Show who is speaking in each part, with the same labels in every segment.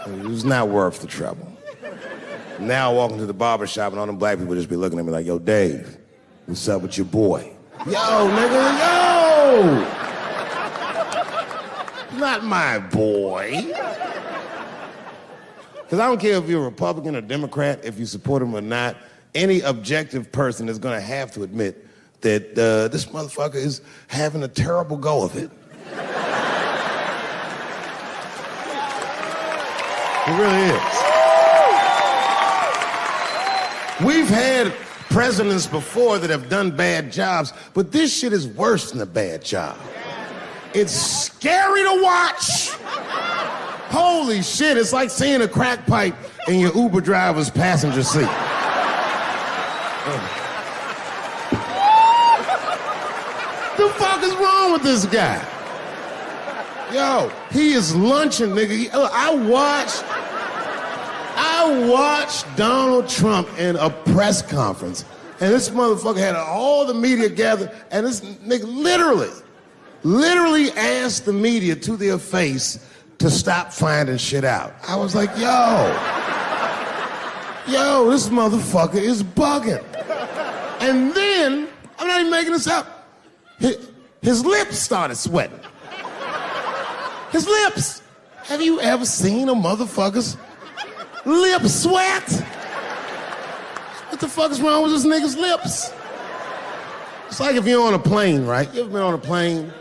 Speaker 1: It was not worth the trouble. Now I walk into the barber shop and all them black people just be looking at me like, yo, Dave, what's up with your boy? Yo, nigga, yo! Not my boy. Because I don't care if you're a Republican or Democrat, if you support him or not, any objective person is going to have to admit that this motherfucker is having a terrible go of it. It really is. We've had presidents before that have done bad jobs, but this shit is worse than a bad job. It's scary to watch. Holy shit, it's like seeing a crack pipe in your Uber driver's passenger seat. The fuck is wrong with this guy? Yo, he is lunching, nigga. I watched Donald Trump in a press conference, and this motherfucker had all the media gathered, and this nigga literally asked the media to their face to stop finding shit out. I was like, yo, this motherfucker is bugging. And then, I'm not even making this up, his lips started sweating. His lips. Have you ever seen a motherfucker's lip sweat? What the fuck is wrong with this nigga's lips? It's like if you're on a plane, right? You ever been on a plane?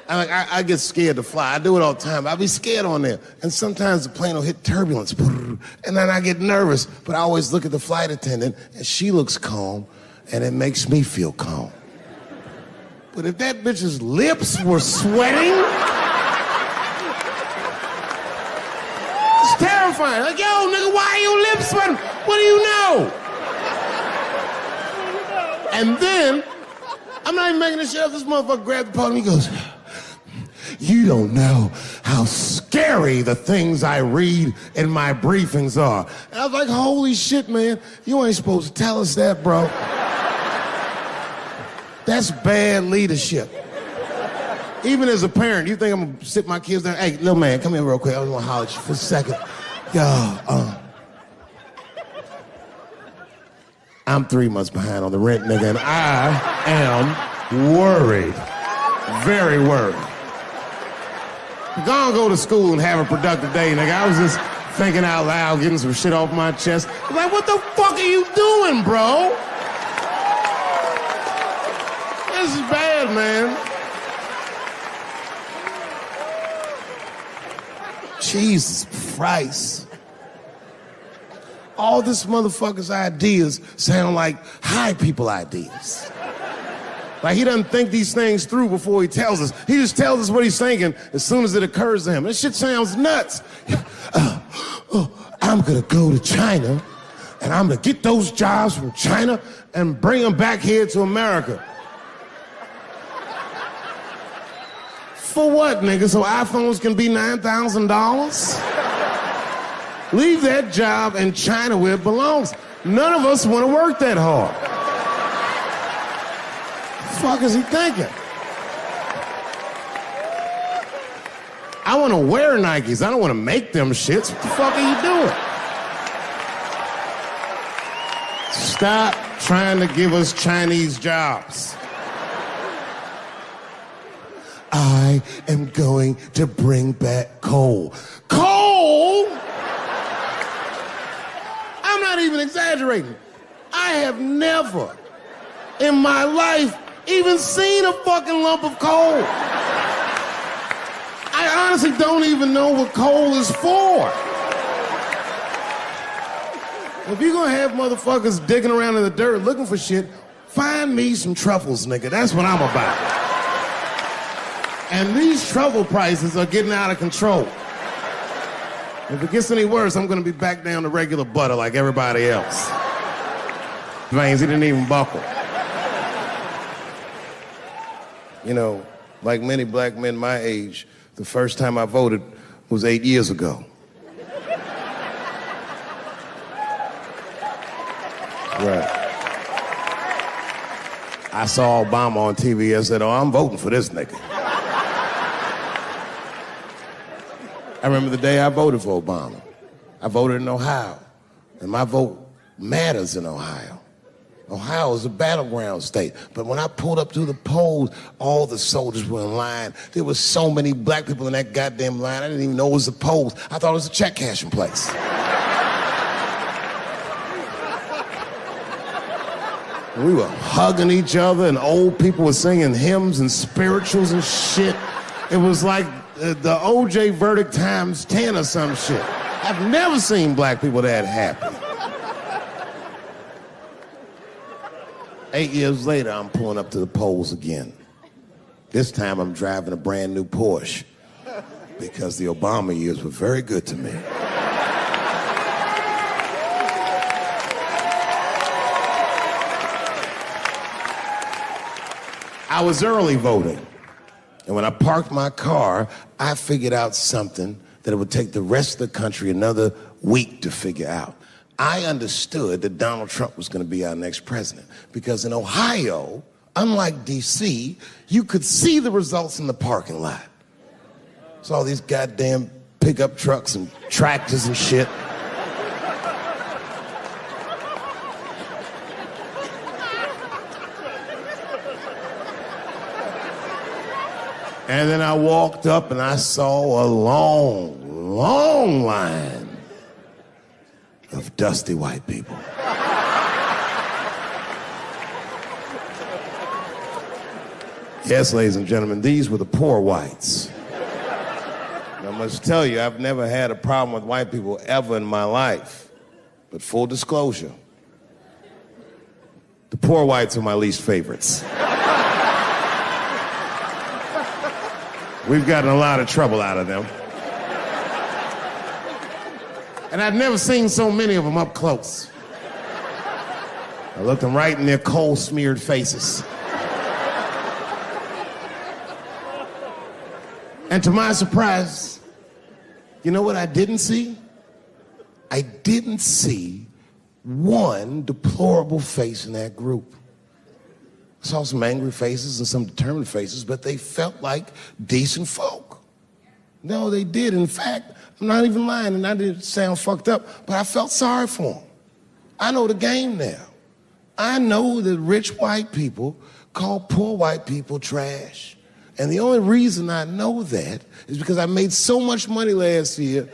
Speaker 1: I get scared to fly. I do it all the time. I be scared on there. And sometimes the plane will hit turbulence. And then I get nervous. But I always look at the flight attendant, and she looks calm, and it makes me feel calm. But if that bitch's lips were sweating, it's terrifying. Like, yo, nigga, why are your lips sweating? What do you know? And then, I'm not even making this shit up. This motherfucker grabbed the podium. He goes, you don't know how scary the things I read in my briefings are. And I was like, holy shit, man. You ain't supposed to tell us that, bro. That's bad leadership. Even as a parent, you think I'm gonna sit my kids down? Hey, little man, come here real quick. I just wanna holler at you for a second. Yo, I'm 3 months behind on the rent, nigga, and I am worried. Very worried. Go to school and have a productive day, nigga. I was just thinking out loud, getting some shit off my chest. I'm like, what the fuck are you doing, bro? This is bad, man. Jesus Christ. All this motherfucker's ideas sound like high people ideas. Like he doesn't think these things through before he tells us. He just tells us what he's thinking as soon as it occurs to him. This shit sounds nuts. I'm gonna go to China and I'm gonna get those jobs from China and bring them back here to America. For what, nigga? So iPhones can be $9,000? Leave that job in China where it belongs. None of us want to work that hard. What the fuck is he thinking? I want to wear Nikes. I don't want to make them shits. What the fuck are you doing? Stop trying to give us Chinese jobs. I am going to bring back coal. Coal? I'm not even exaggerating. I have never in my life even seen a fucking lump of coal. I honestly don't even know what coal is for. If you're gonna have motherfuckers digging around in the dirt looking for shit, find me some truffles, nigga. That's what I'm about. And these truffle prices are getting out of control. If it gets any worse, I'm gonna be back down to regular butter like everybody else. Veins, he didn't even buckle. You know, like many black men my age, the first time I voted was 8 years ago. Right. I saw Obama on TV and said, oh, I'm voting for this nigga. I remember the day I voted for Obama. I voted in Ohio, and my vote matters in Ohio. Ohio is a battleground state. But when I pulled up to the polls, all the soldiers were in line. There were so many black people in that goddamn line, I didn't even know it was the polls. I thought it was a check cashing place. We were hugging each other, and old people were singing hymns and spirituals and shit. It was like the OJ verdict times 10 or some shit. I've never seen black people that happy. 8 years later, I'm pulling up to the polls again. This time I'm driving a brand new Porsche because the Obama years were very good to me. I was early voting, and when I parked my car, I figured out something that it would take the rest of the country another week to figure out. I understood that Donald Trump was going to be our next president because in Ohio, unlike D.C., you could see the results in the parking lot. It's all these goddamn pickup trucks and tractors and shit. And then I walked up and I saw a long, long line of dusty white people. Yes, ladies and gentlemen, these were the poor whites. And I must tell you, I've never had a problem with white people ever in my life. But full disclosure, the poor whites are my least favorites. We've gotten a lot of trouble out of them. And I've never seen so many of them up close. I looked them right in their coal-smeared faces. And to my surprise, you know what I didn't see? I didn't see one deplorable face in that group. I saw some angry faces and some determined faces, but they felt like decent folk. No, they did. In fact, I'm not even lying, and I didn't sound fucked up, but I felt sorry for them. I know the game now. I know that rich white people call poor white people trash. And the only reason I know that is because I made so much money last year,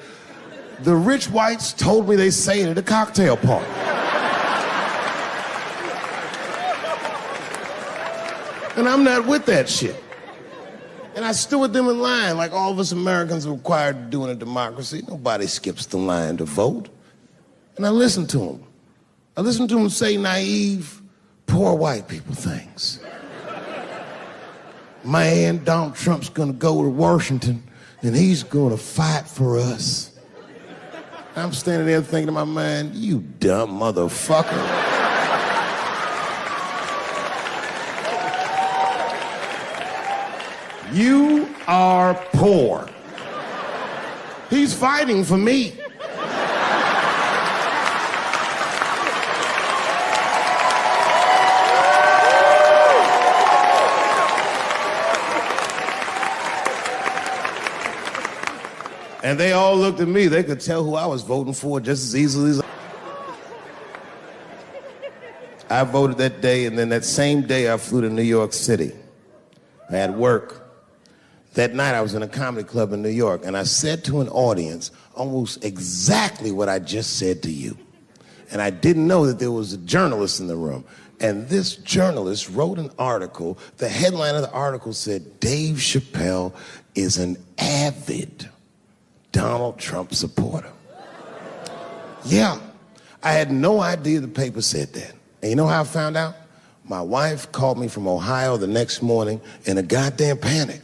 Speaker 1: the rich whites told me they say it at a cocktail party. And I'm not with that shit. And I stood with them in line like all of us Americans are required to do in a democracy. Nobody skips the line to vote. And I listened to them. I listened to them say naive, poor white people things. Man, Donald Trump's gonna go to Washington and he's gonna fight for us. I'm standing there thinking in my mind, you dumb motherfucker. You are poor. He's fighting for me. And they all looked at me. They could tell who I was voting for just as easily as I voted that day, and then that same day I flew to New York City. I had work. That night I was in a comedy club in New York, and I said to an audience almost exactly what I just said to you. And I didn't know that there was a journalist in the room. And this journalist wrote an article. The headline of the article said, Dave Chappelle is an avid Donald Trump supporter. Yeah, I had no idea the paper said that. And you know how I found out? My wife called me from Ohio the next morning in a goddamn panic.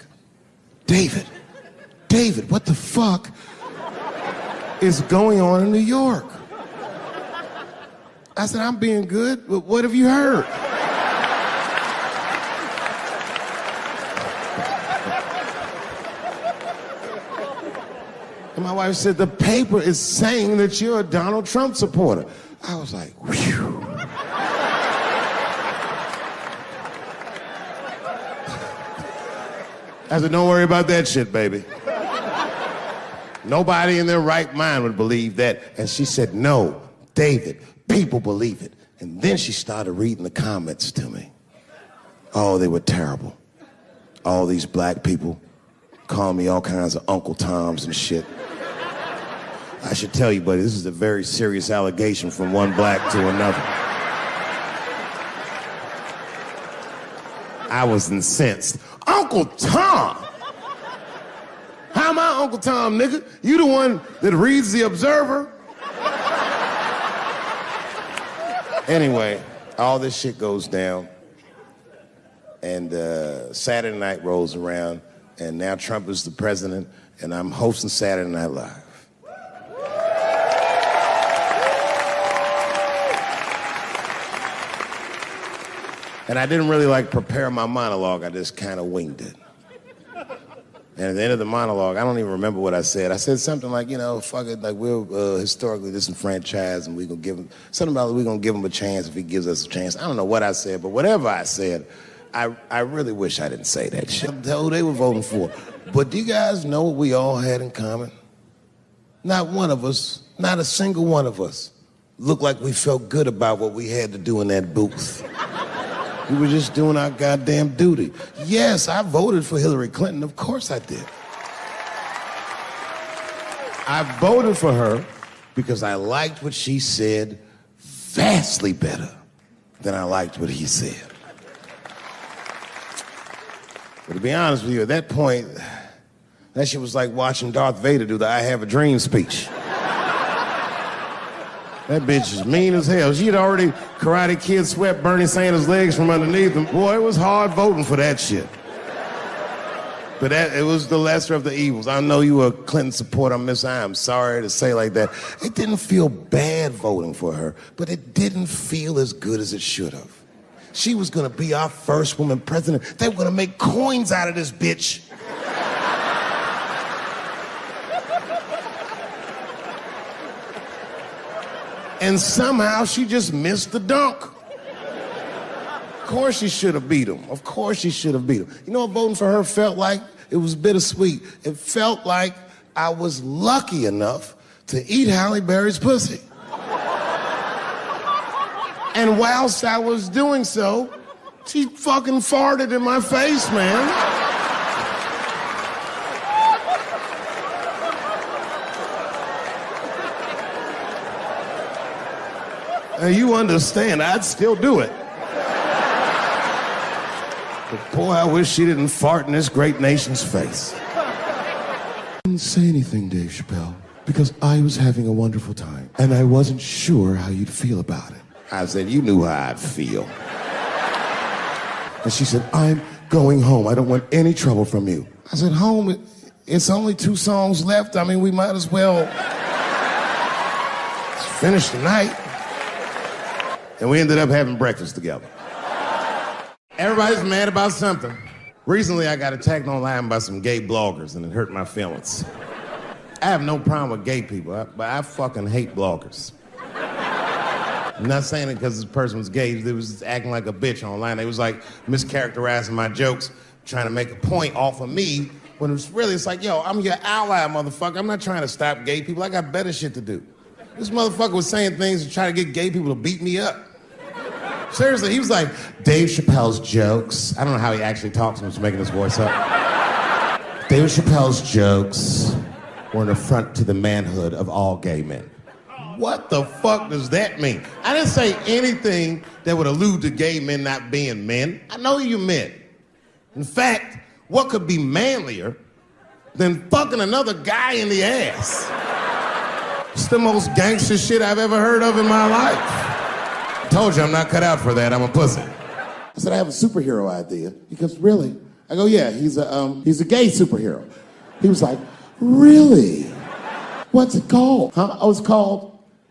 Speaker 1: David, what the fuck is going on in New York? I said, I'm being good, but what have you heard? And my wife said, the paper is saying that you're a Donald Trump supporter. I was like, whew. I said, don't worry about that shit, baby. Nobody in their right mind would believe that. And she said, no, David, people believe it. And then she started reading the comments to me. Oh, they were terrible. All these black people calling me all kinds of Uncle Toms and shit. I should tell you, buddy, this is a very serious allegation from one black to another. I was incensed. Uncle Tom! How am I Uncle Tom, nigga? You the one that reads The Observer? Anyway, all this shit goes down, and Saturday night rolls around, and now Trump is the president, and I'm hosting Saturday Night Live. And I didn't really prepare my monologue, I just kind of winged it. And at the end of the monologue, I don't even remember what I said. I said something like, fuck it, we're historically disenfranchised and we're going to give him, something about we're going to give him a chance if he gives us a chance. I don't know what I said, but whatever I said, I really wish I didn't say that shit. Tell who they were voting for. But do you guys know what we all had in common? Not one of us, not a single one of us, looked like we felt good about what we had to do in that booth. We were just doing our goddamn duty. Yes, I voted for Hillary Clinton. Of course I did. I voted for her because I liked what she said vastly better than I liked what he said. But to be honest with you, at that point, that shit was like watching Darth Vader do the I Have a Dream speech. That bitch is mean as hell. She had already Karate Kid swept Bernie Sanders' legs from underneath him. Boy, it was hard voting for that shit. But it was the lesser of the evils. I know you were a Clinton supporter, Miss. I am sorry to say like that. It didn't feel bad voting for her, but it didn't feel as good as it should have. She was gonna be our first woman president. They were gonna make coins out of this bitch. And somehow she just missed the dunk. Of course she should have beat him. Of course she should have beat him. You know what voting for her felt like? It was bittersweet. It felt like I was lucky enough to eat Halle Berry's pussy. And whilst I was doing so, she fucking farted in my face, man. You understand, I'd still do it. But boy, I wish she didn't fart in this great nation's face. I didn't say anything, Dave Chappelle, because I was having a wonderful time, and I wasn't sure how you'd feel about it. I said, you knew how I'd feel. And she said, I'm going home. I don't want any trouble from you. I said, home? It's only 2 songs left. I mean, we might as well finish the night. And we ended up having breakfast together. Everybody's mad about something. Recently, I got attacked online by some gay bloggers, and it hurt my feelings. I have no problem with gay people, but I fucking hate bloggers. I'm not saying it because this person was gay. They was just acting like a bitch online. They was mischaracterizing my jokes, trying to make a point off of me, when it's like, yo, I'm your ally, motherfucker. I'm not trying to stop gay people. I got better shit to do. This motherfucker was saying things to try to get gay people to beat me up. Seriously, he was like, Dave Chappelle's jokes. I don't know how he actually talks when he's making his voice up. Dave Chappelle's jokes were an affront to the manhood of all gay men. What the fuck does that mean? I didn't say anything that would allude to gay men not being men. I know you men. In fact, what could be manlier than fucking another guy in the ass? It's the most gangster shit I've ever heard of in my life. I told you I'm not cut out for that. I'm a pussy. I said, I have a superhero idea. He goes, really? I go, yeah, he's a gay superhero. He was like, really? What's it called? Huh? Oh,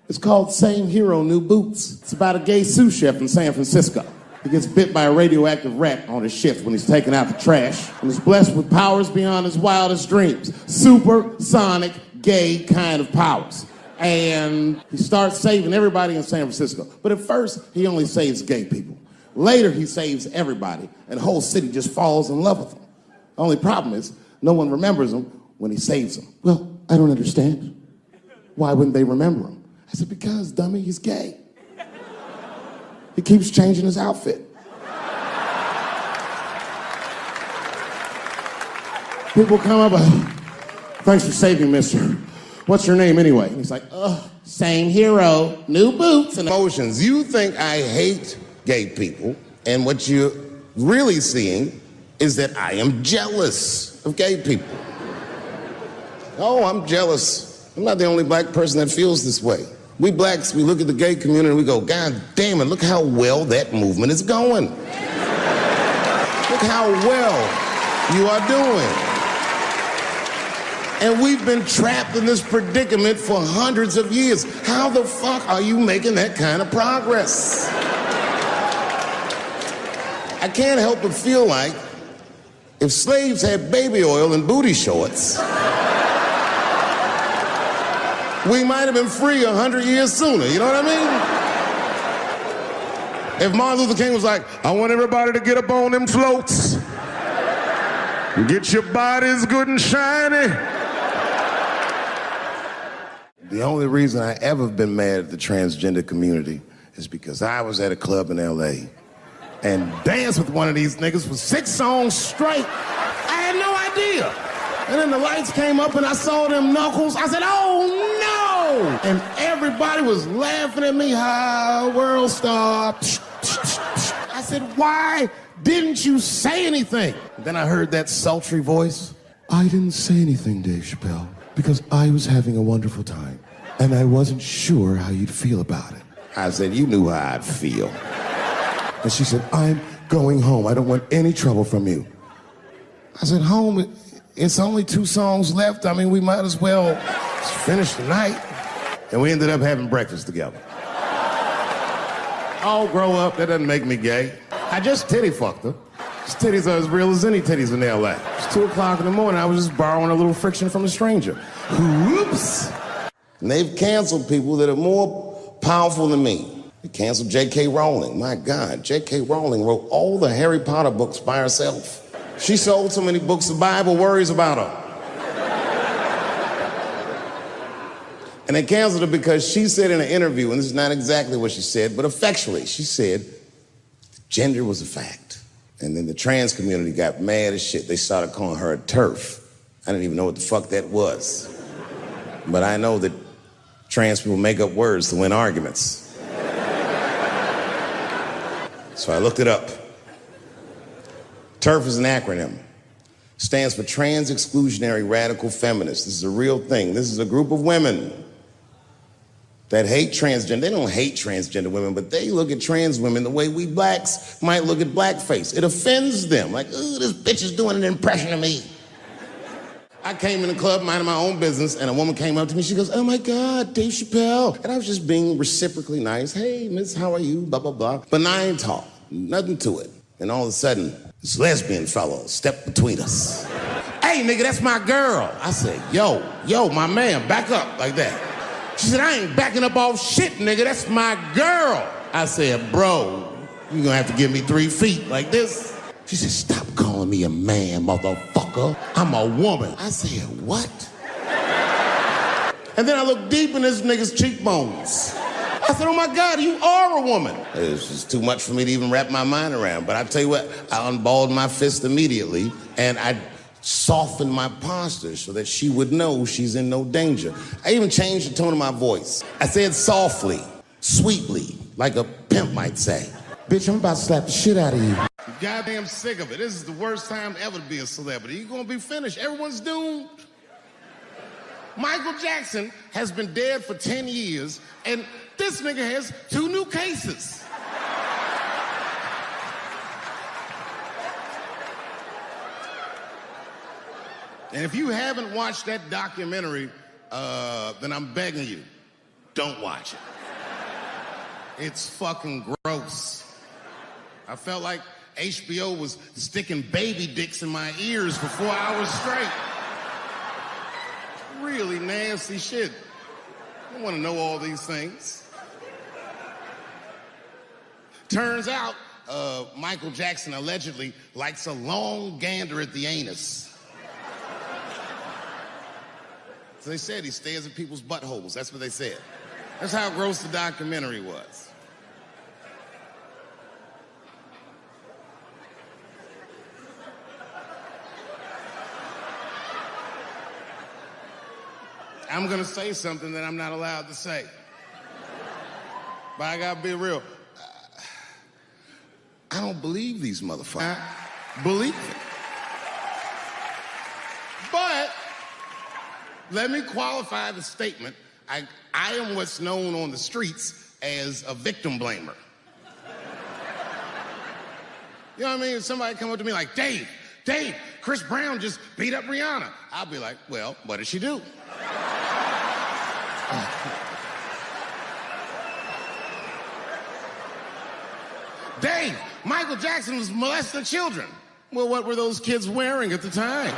Speaker 1: it's called Same Hero, New Boots. It's about a gay sous chef in San Francisco. He gets bit by a radioactive rat on his shift when he's taking out the trash, and is blessed with powers beyond his wildest dreams. Supersonic, gay kind of powers. And he starts saving everybody in San Francisco. But at first, he only saves gay people. Later, he saves everybody, and the whole city just falls in love with him. The only problem is, no one remembers him when he saves them. Well, I don't understand. Why wouldn't they remember him? I said, because, dummy, he's gay. He keeps changing his outfit. People come up, thanks for saving, mister. What's your name anyway? And he's like, same hero, new boots and emotions. You think I hate gay people, and what you're really seeing is that I am jealous of gay people. Oh, I'm jealous. I'm not the only black person that feels this way. We blacks, we look at the gay community and we go, God damn it, look how well that movement is going. Look how well you are doing. And we've been trapped in this predicament for hundreds of years. How the fuck are you making that kind of progress? I can't help but feel like if slaves had baby oil and booty shorts, we might have been free 100 years sooner, you know what I mean? If Martin Luther King was like, I want everybody to get up on them floats, get your bodies good and shiny. The only reason I ever been mad at the transgender community is because I was at a club in LA and danced with one of these niggas for 6 songs straight. I had no idea. And then the lights came up and I saw them knuckles. I said, oh no! And everybody was laughing at me, hi, world star. I said, why didn't you say anything? Then I heard that sultry voice. I didn't say anything, Dave Chappelle, because I was having a wonderful time, and I wasn't sure how you'd feel about it. I said, you knew how I'd feel. And she said, I'm going home. I don't want any trouble from you. I said, home? It's only 2 songs left. I mean, we might as well finish the night. And we ended up having breakfast together. Oh, grow up. That doesn't make me gay. I just titty fucked her. His titties are as real as any titties in L.A. It's 2 o'clock in the morning. I was just borrowing a little friction from a stranger. Whoops. And they've canceled people that are more powerful than me. They canceled J.K. Rowling. My God, J.K. Rowling wrote all the Harry Potter books by herself. She sold so many books, the Bible worries about her. And they canceled her because she said in an interview, and this is not exactly what she said, but effectually, she said gender was a fact. And then the trans community got mad as shit. They started calling her a TERF. I didn't even know what the fuck that was. But I know that trans people make up words to win arguments. So I looked it up. TERF is an acronym. Stands for Trans Exclusionary Radical Feminists. This is a real thing. This is a group of women that hate transgender. They don't hate transgender women, but they look at trans women the way we blacks might look at blackface. It offends them. Like, ooh, this bitch is doing an impression of me. I came in the club minding my own business, and a woman came up to me. She goes, oh my God, Dave Chappelle. And I was just being reciprocally nice. Hey, miss, how are you? Blah, blah, blah. Benign talk. Nothing to it. And all of a sudden, this lesbian fellow stepped between us. Hey, nigga, that's my girl. I said, yo, my man, back up like that. She said, I ain't backing up off shit, nigga. That's my girl. I said, bro, you're gonna have to give me 3 feet like this. She said, stop calling me a man, motherfucker. I'm a woman. I said, what? And then I looked deep in this nigga's cheekbones. I said, oh my God, you are a woman. It was just too much for me to even wrap my mind around. But I tell you what, I unballed my fist immediately, and I softened my posture so that she would know she's in no danger. I even changed the tone of my voice. I said softly, sweetly, like a pimp might say. Bitch, I'm about to slap the shit out of you. I'm goddamn sick of it. This is the worst time ever to be a celebrity. You're gonna be finished. Everyone's doomed. Michael Jackson has been dead for 10 years, and this nigga has 2 new cases. And if you haven't watched that documentary, then I'm begging you, don't watch it. It's fucking gross. I felt like HBO was sticking baby dicks in my ears for 4 hours straight. Really nasty shit. I don't want to know all these things. Turns out, Michael Jackson allegedly likes a long gander at the anus. So they said he stares at people's buttholes. That's what they said. That's how gross the documentary was. I'm gonna say something that I'm not allowed to say. But I gotta be real. I don't believe these motherfuckers. I believe it. But let me qualify the statement. I am what's known on the streets as a victim blamer. You know what I mean? If somebody come up to me like, Dave, Chris Brown just beat up Rihanna. I'll be like, well, what did she do? Dave, Michael Jackson was molesting children. Well, what were those kids wearing at the time?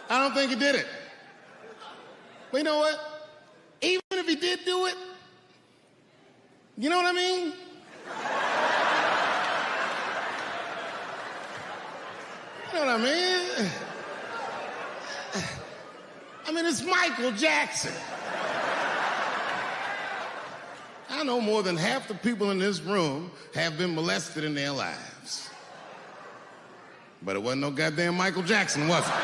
Speaker 1: I don't think he did it. But you know what? Even if he did do it, you know what I mean? You know what I mean? I mean, it's Michael Jackson. I know more than half the people in this room have been molested in their lives. But it wasn't no goddamn Michael Jackson, was it?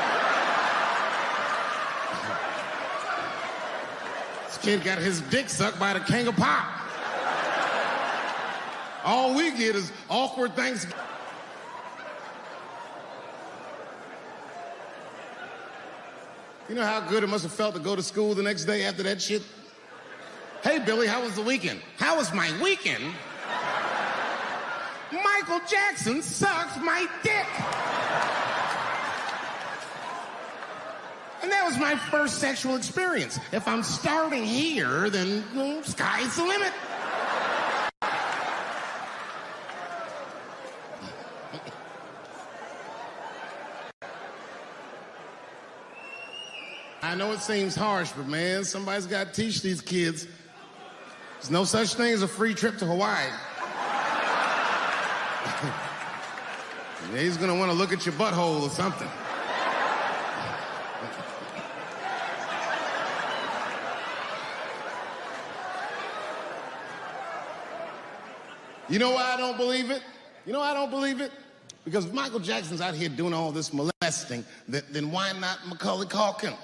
Speaker 1: This kid got his dick sucked by the king of pop. All we get is awkward Thanksgiving. You know how good it must have felt to go to school the next day after that shit? Hey, Billy, how was the weekend? How was my weekend? Michael Jackson sucked my dick. And that was my first sexual experience. If I'm starting here, then sky's the limit. I know it seems harsh, but man, somebody's got to teach these kids. There's no such thing as a free trip to Hawaii. He's gonna want to look at your butthole or something. You know why I don't believe it? You know why I don't believe it? Because if Michael Jackson's out here doing all this molesting, then why not Macaulay Culkin?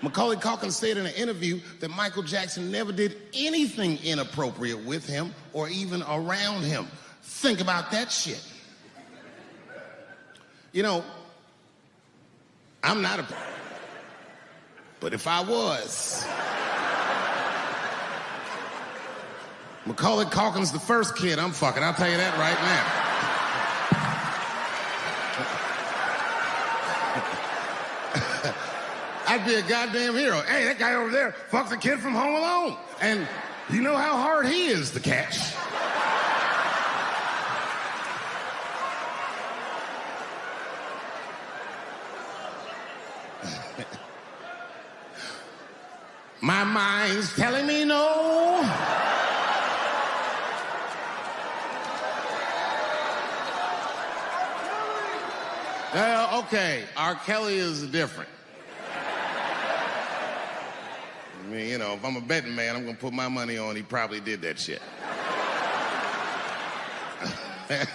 Speaker 1: Macaulay Culkin said in an interview that Michael Jackson never did anything inappropriate with him or even around him. Think about that shit. You know, I'm not a... But if I was... Macaulay Culkin's the first kid I'm fucking, I'll tell you that right now. I'd be a goddamn hero. Hey, that guy over there fucks a kid from Home Alone. And you know how hard he is to catch. My mind's telling me no. Okay, R. Kelly is different. I mean, you know, if I'm a betting man, I'm gonna put my money on he probably did that shit.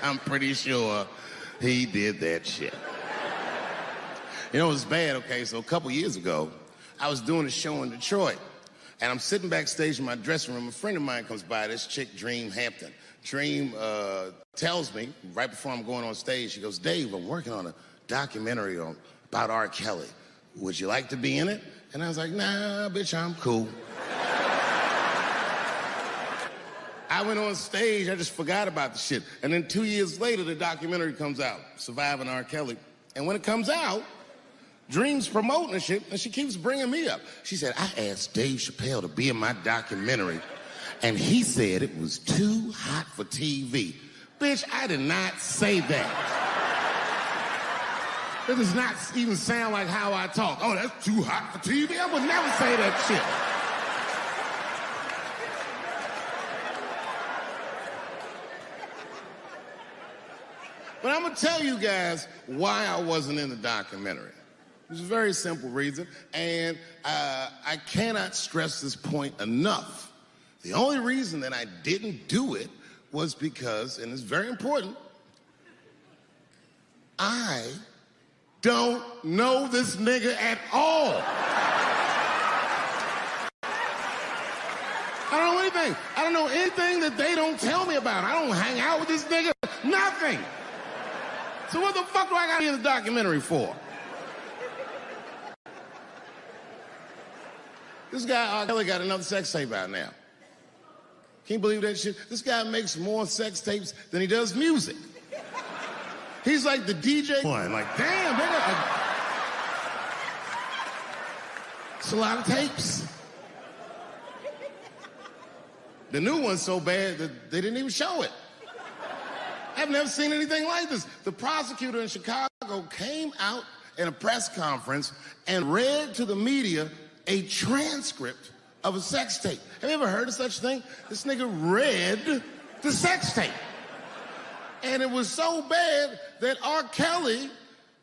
Speaker 1: I'm pretty sure he did that shit. You know, it was bad, okay, so a couple years ago, I was doing a show in Detroit, and I'm sitting backstage in my dressing room. A friend of mine comes by, this chick, Dream Hampton. Dream tells me, right before I'm going on stage, she goes, Dave, I'm working on a documentary about R. Kelly. Would you like to be in it? And I was like, nah, bitch, I'm cool. I went on stage, I just forgot about the shit. And then 2 years later, the documentary comes out, Surviving R. Kelly. And when it comes out, Dream's promoting the shit, and she keeps bringing me up. She said, I asked Dave Chappelle to be in my documentary, and he said it was too hot for TV. Bitch, I did not say that. It does not even sound like how I talk. Oh, that's too hot for TV? I would never say that shit. But I'm gonna tell you guys why I wasn't in the documentary. There's a very simple reason, and I cannot stress this point enough. The only reason that I didn't do it was because, and it's very important, I don't know this nigga at all. I don't know anything. I don't know anything that they don't tell me about. I don't hang out with this nigga. Nothing. So what the fuck do I got to be in the documentary for? This guy, R. Kelly, got another sex tape out now. Can you believe that shit? This guy makes more sex tapes than he does music. He's like the DJ one. Like, damn, nigga. It's a lot of tapes. The new one's so bad that they didn't even show it. I've never seen anything like this. The prosecutor in Chicago came out in a press conference and read to the media a transcript of a sex tape. Have you ever heard of such a thing? This nigga read the sex tape. And it was so bad that R. Kelly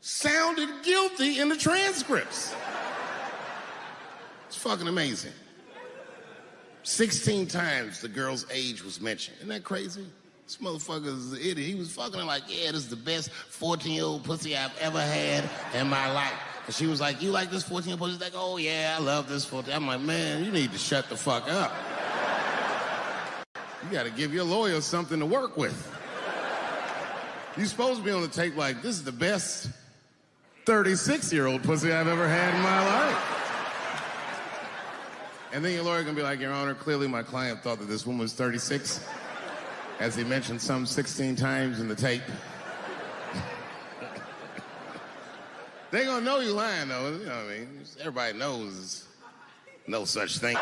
Speaker 1: sounded guilty in the transcripts. It's fucking amazing. 16 times the girl's age was mentioned. Isn't that crazy? This motherfucker's an idiot. He was fucking her like, yeah, this is the best 14-year-old pussy I've ever had in my life. And she was like, you like this 14-year-old pussy? He's like, oh yeah, I love this 14. I'm like, man, you need to shut the fuck up. You gotta give your lawyer something to work with. You're supposed to be on the tape like, this is the best 36-year-old pussy I've ever had in my life. And then your lawyer gonna be like, Your Honor, clearly my client thought that this woman was 36, as he mentioned some 16 times in the tape. They gonna know you lying though, you know what I mean? Everybody knows no such thing.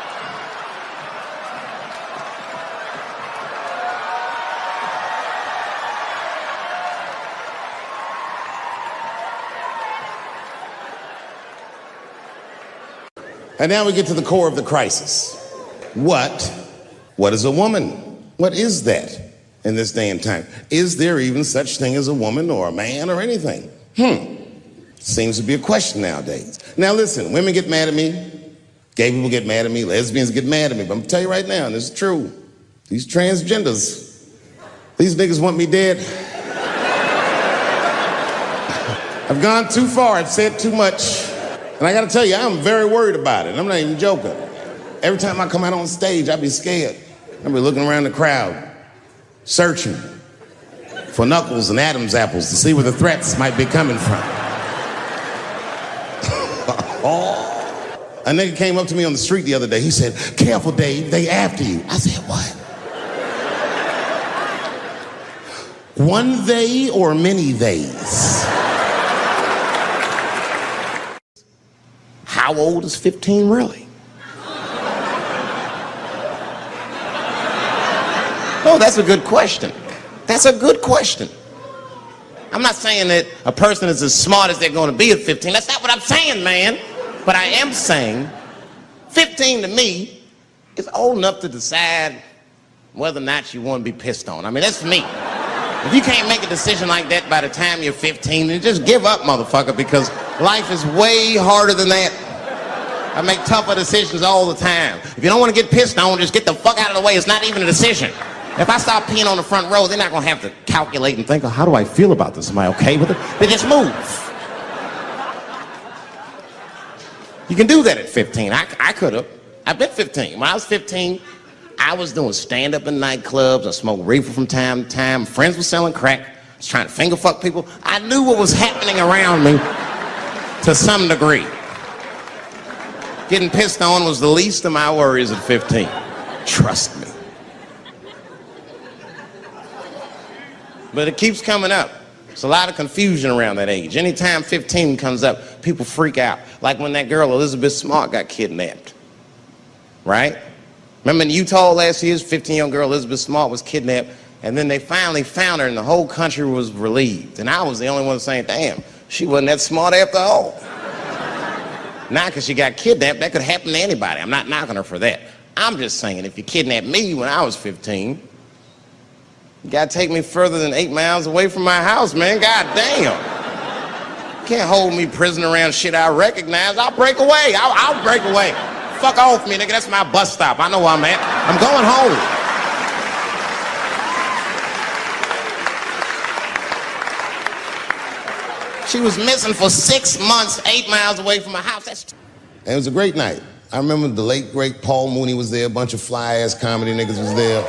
Speaker 1: And now we get to the core of the crisis. What is a woman? What is that in this day and time? Is there even such thing as a woman or a man or anything? Seems to be a question nowadays. Now listen, women get mad at me, gay people get mad at me, lesbians get mad at me, but I'm gonna tell you right now, and this is true, these transgenders, these niggas want me dead. I've gone too far, I've said too much. And I gotta tell you, I'm very worried about it. I'm not even joking. Every time I come out on stage, I be scared. I be looking around the crowd, searching for knuckles and Adam's apples to see where the threats might be coming from. A nigga came up to me on the street the other day. He said, careful, Dave, they after you. I said, what? One they or many theys? How old is 15 really? Oh, that's a good question. That's a good question. I'm not saying that a person is as smart as they're going to be at 15. That's not what I'm saying, man. But I am saying 15 to me is old enough to decide whether or not you want to be pissed on. I mean, that's me. If you can't make a decision like that by the time you're 15, then just give up, motherfucker, because life is way harder than that. I make tougher decisions all the time. If you don't want to get pissed on, just get the fuck out of the way. It's not even a decision. If I start peeing on the front row, they're not going to have to calculate and think, oh, how do I feel about this? Am I okay with it? They just move. You can do that at 15. I could have. I've been 15. When I was 15, I was doing stand-up in nightclubs. I smoked reefer from time to time. Friends were selling crack. I was trying to finger fuck people. I knew what was happening around me to some degree. Getting pissed on was the least of my worries at 15. Trust me. But it keeps coming up. There's a lot of confusion around that age. Anytime 15 comes up, people freak out. Like when that girl, Elizabeth Smart, got kidnapped. Right? Remember in Utah last year, 15-year-old girl Elizabeth Smart was kidnapped, and then they finally found her and the whole country was relieved. And I was the only one saying, damn, she wasn't that smart after all. Not because she got kidnapped, that could happen to anybody. I'm not knocking her for that. I'm just saying, if you kidnapped me when I was 15,
Speaker 2: You gotta take me further than 8 miles away from my house, man. God damn. Can't hold me prisoner around shit I recognize. I'll break away. I'll break away. Fuck off me, nigga. That's my bus stop. I know where I'm at. I'm going home. She was missing for 6 months, 8 miles away from my house.
Speaker 1: And it was a great night. I remember the late, great Paul Mooney was there. A bunch of fly-ass comedy niggas was there.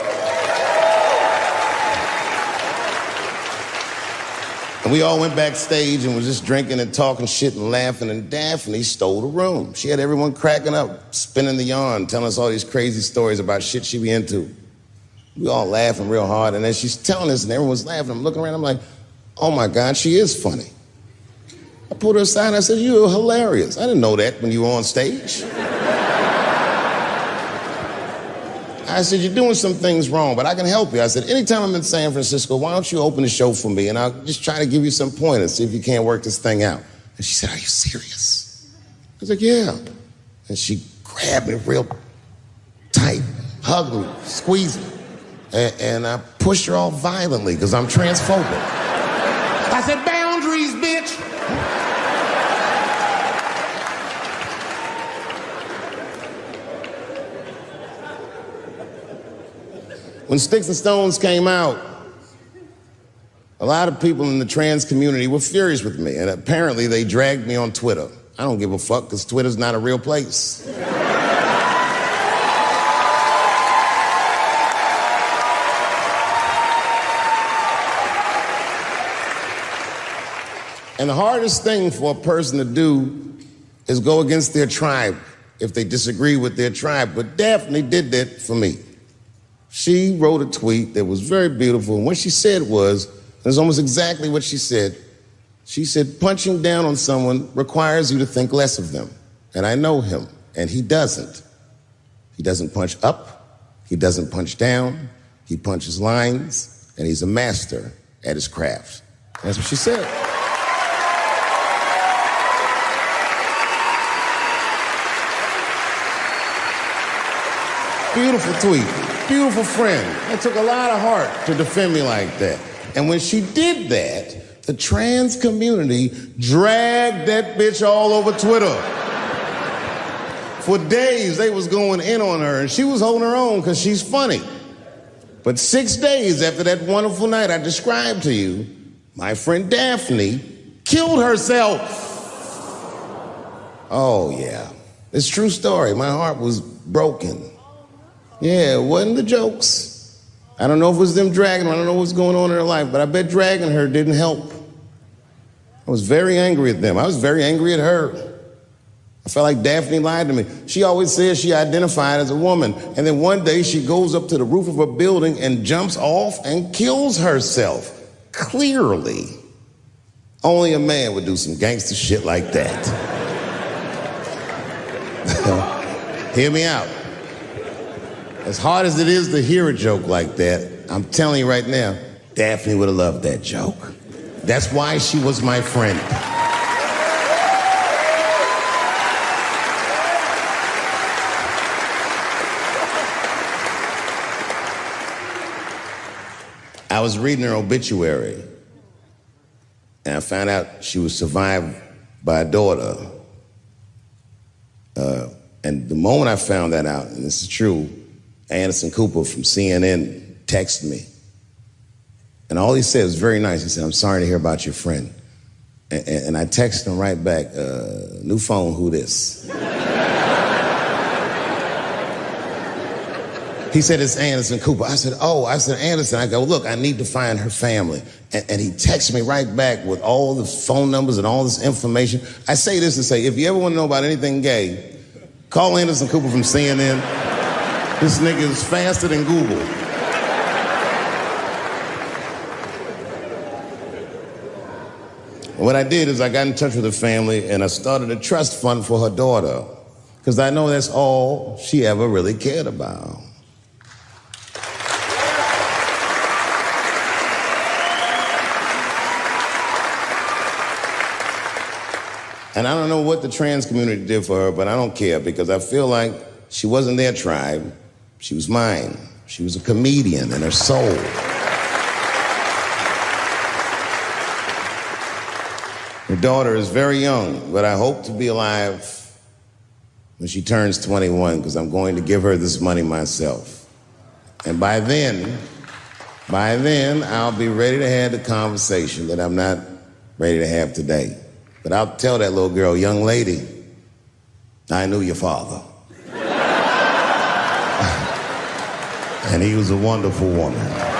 Speaker 1: And we all went backstage and was just drinking and talking shit and laughing, and Daphne stole the room. She had everyone cracking up, spinning the yarn, telling us all these crazy stories about shit she be into. We all laughing real hard, and as she's telling us and everyone's laughing, I'm looking around, I'm like, oh my God, she is funny. I pulled her aside and I said, you're hilarious. I didn't know that when you were on stage. I said, you're doing some things wrong, but I can help you. I said, anytime I'm in San Francisco, why don't you open the show for me, and I'll just try to give you some pointers, see if you can't work this thing out. And she said, are you serious? I was like, yeah. And she grabbed me real tight, hugged me, squeezed me, and I pushed her all violently because I'm transphobic. I said, boundaries, bitch. When Sticks and Stones came out, a lot of people in the trans community were furious with me, and apparently they dragged me on Twitter. I don't give a fuck, because Twitter's not a real place. And the hardest thing for a person to do is go against their tribe if they disagree with their tribe. But Daphne did that for me. She wrote a tweet that was very beautiful, and what she said was, it was almost exactly what she said. She said, punching down on someone requires you to think less of them. And I know him, and he doesn't. He doesn't punch up, he doesn't punch down, he punches lines, and he's a master at his craft. That's what she said. Beautiful tweet. Beautiful friend. It took a lot of heart to defend me like that. And when she did that, the trans community dragged that bitch all over Twitter. For days, they was going in on her, and she was holding her own because she's funny. But 6 days after that wonderful night I described to you, my friend Daphne killed herself. Oh, yeah. It's a true story. My heart was broken. Yeah, it wasn't the jokes. I don't know if it was them dragging her. I don't know what's going on in her life, but I bet dragging her didn't help. I was very angry at them. I was very angry at her. I felt like Daphne lied to me. She always says she identified as a woman, and then one day she goes up to the roof of a building and jumps off and kills herself. Clearly, only a man would do some gangster shit like that. Hear me out. As hard as it is to hear a joke like that, I'm telling you right now, Daphne would have loved that joke. That's why she was my friend. I was reading her obituary, and I found out she was survived by a daughter. And the moment I found that out, and this is true, Anderson Cooper from CNN texted me. And all he said was very nice. He said, I'm sorry to hear about your friend. And I texted him right back, new phone, who this? He said, it's Anderson Cooper. I said, oh, Anderson. I go, look, I need to find her family. And he texted me right back with all the phone numbers and all this information. I say this to say, if you ever want to know about anything gay, call Anderson Cooper from CNN. This nigga is faster than Google. What I did is I got in touch with her family and I started a trust fund for her daughter, because I know that's all she ever really cared about. And I don't know what the trans community did for her, but I don't care, because I feel like she wasn't their tribe. She was mine. She was a comedian in her soul.
Speaker 2: Her daughter is very young, but I hope to be alive when she turns 21, because I'm going to give her this money myself. And by then, I'll be ready to have the conversation that I'm not ready to have today. But I'll tell that little girl, young lady, I knew your father. And he was a wonderful woman.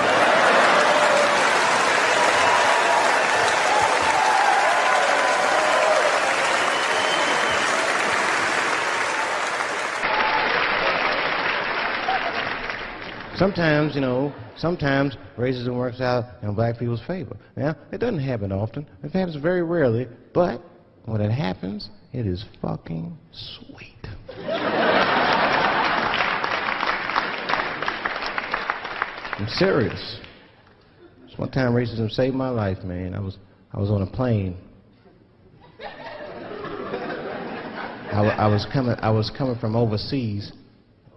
Speaker 3: Sometimes, sometimes racism works out in black people's favor. Now, it doesn't happen often. It happens very rarely, but when it happens, it is fucking sweet. I'm serious. This one time racism saved my life, man. I was on a plane. I was coming from overseas,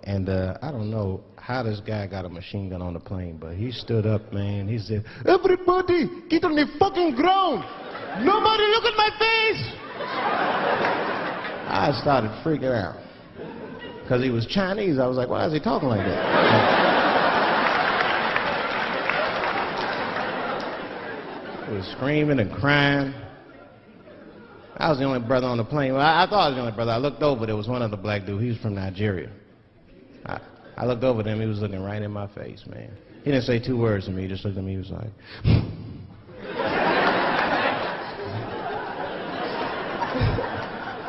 Speaker 3: and I don't know how this guy got a machine gun on the plane, but he stood up, man. He said, "Everybody, get on the fucking ground. Nobody look at my face." I started freaking out. Because he was Chinese, I was like, why is he talking like that? He was screaming and crying. I was the only brother on the plane. Well, I thought I was the only brother. I looked over, there was one other black dude. He was from Nigeria. I looked over at him, he was looking right in my face, man. He didn't say 2 words to me, he just looked at me, he was like...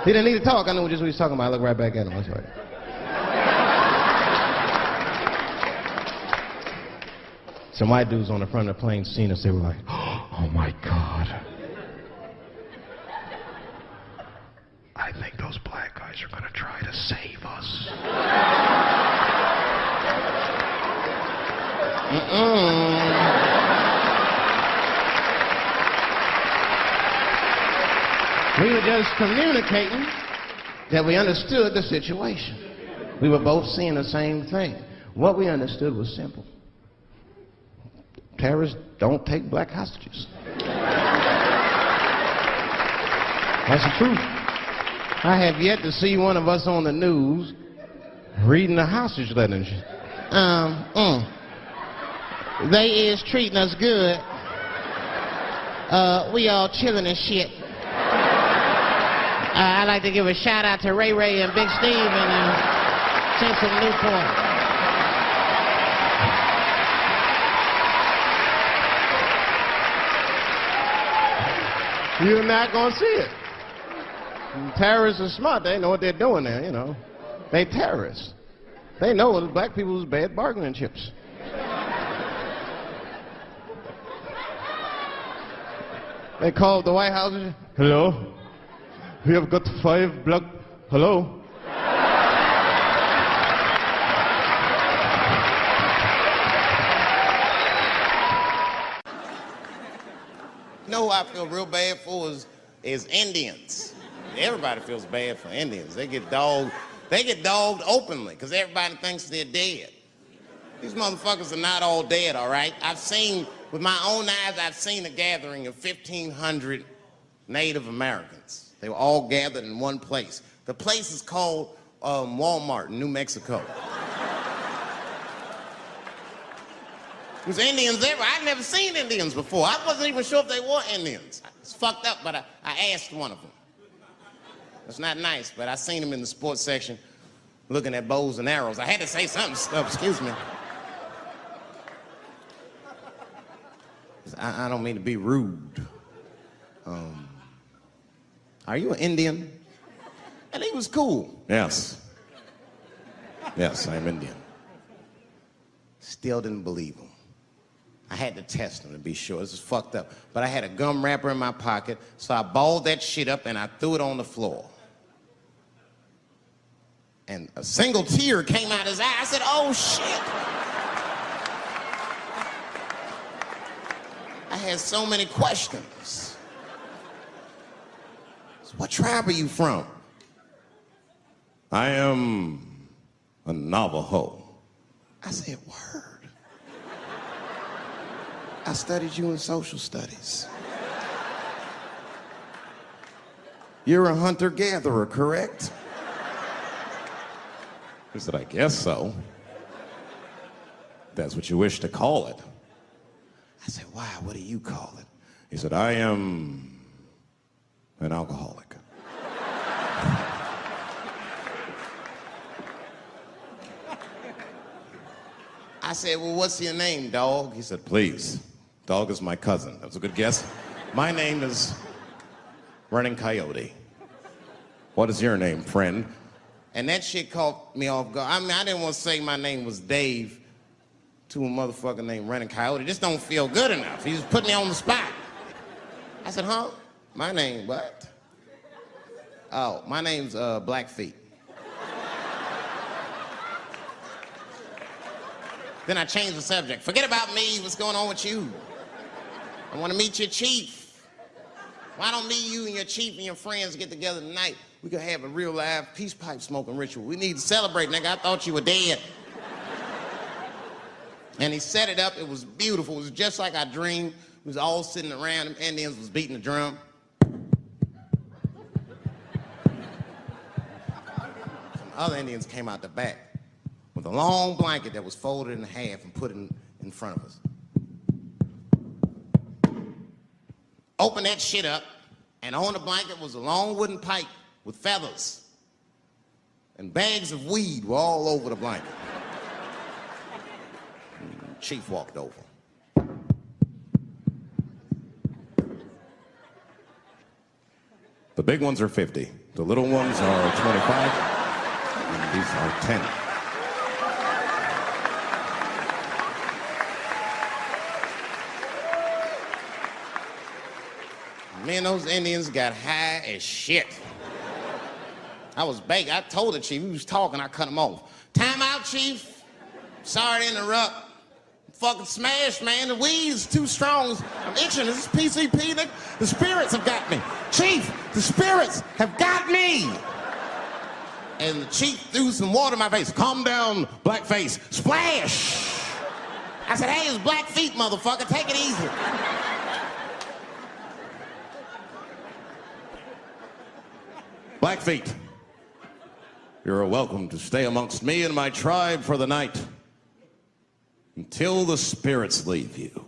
Speaker 3: He didn't need to talk, I knew just what he was talking about. I looked right back at him, I was like... Some white dudes on the front of the plane seen us, they were like, oh my God. I think those black guys are gonna try to save us. We were just communicating that we understood the situation. We were both seeing the same thing. What we understood was simple. Terrorists don't take black hostages. That's the truth. I have yet to see one of us on the news reading the hostage letter and shit. They is treating us good. We all chilling and shit. I'd like to give a shout out to Ray Ray and Big Steve and Central Newport. You're not gonna see it. Terrorists are smart. They know what they're doing there, you know. They terrorists. They know that black people is bad bargaining chips. They called the White House. Hello? We have got 5 black... Hello?
Speaker 2: You know who I feel real bad for is Indians. Everybody feels bad for Indians. They get dogged openly because everybody thinks they're dead. These motherfuckers are not all dead, all right? With my own eyes, I've seen a gathering of 1,500 Native Americans. They were all gathered in one place. The place is called Walmart in New Mexico. There's Indians there. I'd never seen Indians before. I wasn't even sure if they were Indians. It's fucked up, but I asked one of them. It's not nice, but I seen him in the sports section looking at bows and arrows. I had to say something. Excuse me. I don't mean to be rude. Are you an Indian? And he was cool. Yes. Yes, I'm Indian. Still didn't believe him. I had to test him to be sure. This is fucked up. But I had a gum wrapper in my pocket, so I balled that shit up and I threw it on the floor. And a single tear came out his eye. I said, oh shit. I had so many questions. So what tribe are you from? I am a Navajo. I said, word. I studied you in social studies. You're a hunter-gatherer, correct? He said, I guess so. That's what you wish to call it. I said, why? What do you call it? He said, I am an alcoholic. I said, well, what's your name, dog? He said, please. Dog is my cousin. That was a good guess. My name is Running Coyote. What is your name, friend? And that shit caught me off guard. I mean, I didn't want to say my name was Dave to a motherfucker named Running Coyote. This don't feel good enough. He just put me on the spot. I said, huh? My name, what? Oh, my name's Blackfeet. Then I changed the subject. Forget about me. What's going on with you? I want to meet your chief. Why don't me, you, and your chief and your friends get together tonight? We could have a real live peace pipe smoking ritual. We need to celebrate, nigga. I thought you were dead. And he set it up. It was beautiful. It was just like I dreamed. We was all sitting around. Them Indians was beating the drum. Some other Indians came out the back with a long blanket that was folded in half and put in front of us. Opened that shit up, and on the blanket was a long wooden pipe with feathers. And bags of weed were all over the blanket. Chief walked over. The big ones are 50. The little ones are 25. And these are 10. Me and those Indians got high as shit. I was baked. I told the chief, he was talking, I cut him off. Time out, chief. Sorry to interrupt. I'm fucking smashed, man. The weed's too strong. I'm itching. This is PCP, nigga. The spirits have got me. Chief, the spirits have got me. And the chief threw some water in my face. Calm down, blackface. Splash! I said, hey, it's Blackfeet, motherfucker. Take it easy. Blackfeet, you're welcome to stay amongst me and my tribe for the night until the spirits leave you.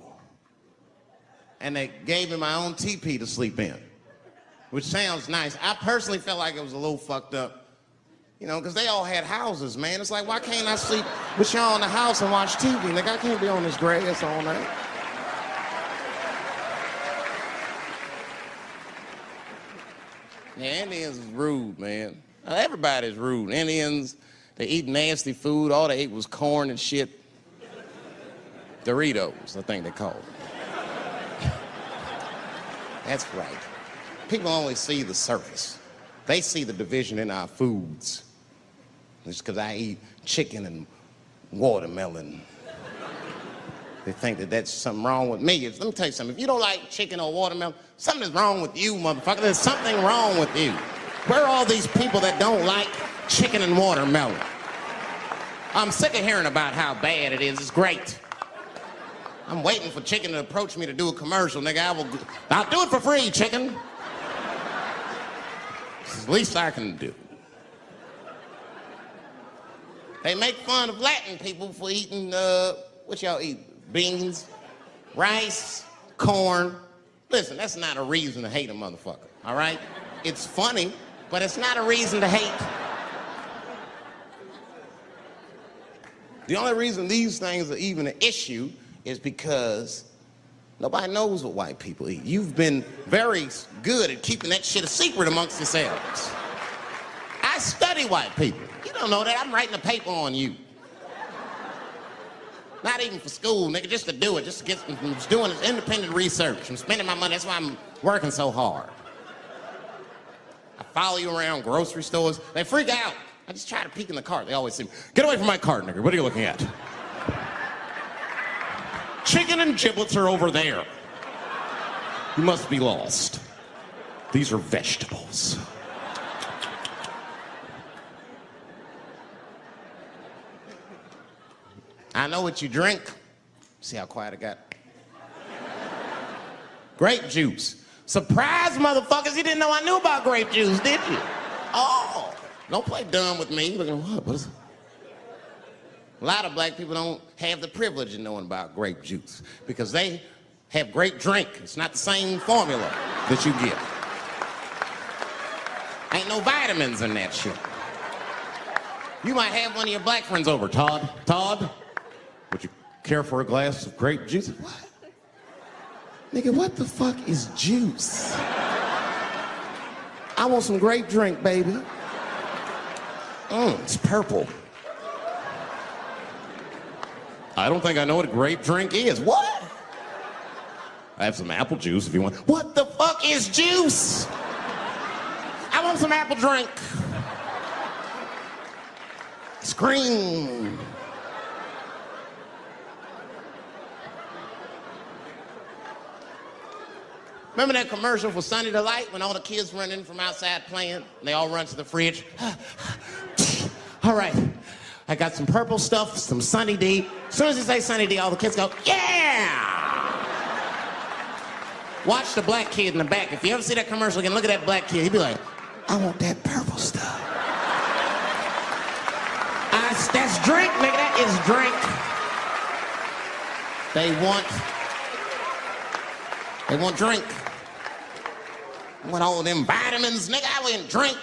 Speaker 2: And they gave me my own teepee to sleep in, which sounds nice. I personally felt like it was a little fucked up, you know, because they all had houses, man. It's like, why can't I sleep with y'all in the house and watch TV? Like, I can't be on this grass all night. Yeah, Indians is rude, man. Everybody's rude. Indians, they eat nasty food. All they ate was corn and shit. Doritos, I think they call it. That's right. People only see the surface. They see the division in our foods. It's because I eat chicken and watermelon. They think that that's something wrong with me. Let me tell you something. If you don't like chicken or watermelon, something is wrong with you, motherfucker. There's something wrong with you. Where are all these people that don't like chicken and watermelon? I'm sick of hearing about how bad it is. It's great. I'm waiting for chicken to approach me to do a commercial, nigga. I'll do it for free, chicken. It's the least I can do. They make fun of Latin people for eating, what y'all eat? Beans, rice, corn. Listen, that's not a reason to hate a motherfucker, all right? It's funny, but it's not a reason to hate. The only reason these things are even an issue is because nobody knows what white people eat. You've been very good at keeping that shit a secret amongst yourselves. I study white people. You don't know that. I'm writing a paper on you. Not even for school, nigga, just to do it, just to get, I'm just doing this independent research. I'm spending my money, that's why I'm working so hard. I follow you around grocery stores. They freak out. I just try to peek in the cart. They always say, get away from my cart, nigga. What are you looking at? Chicken and giblets are over there. You must be lost. These are vegetables. I know what you drink. See how quiet I got? Grape juice. Surprise, motherfuckers, you didn't know I knew about grape juice, did you? Oh, don't play dumb with me. Look at what is it? A lot of black people don't have the privilege of knowing about grape juice because they have grape drink. It's not the same formula that you get. Ain't no vitamins in that shit. You might have one of your black friends over. Todd, would you care for a glass of grape juice? What? Nigga, what the fuck is juice? I want some grape drink, baby. It's purple. I don't think I know what a grape drink is. What? I have some apple juice if you want. What the fuck is juice? I want some apple drink. Scream. Remember that commercial for Sunny Delight when all the kids run in from outside playing? And they all run to the fridge. All right, I got some purple stuff, some Sunny D. As soon as you say Sunny D, all the kids go, yeah! Watch the black kid in the back. If you ever see that commercial again, look at that black kid. He'd be like, I want that purple stuff. That's drink, nigga. That is drink. They want drink. I want all them vitamins, nigga. I want drink.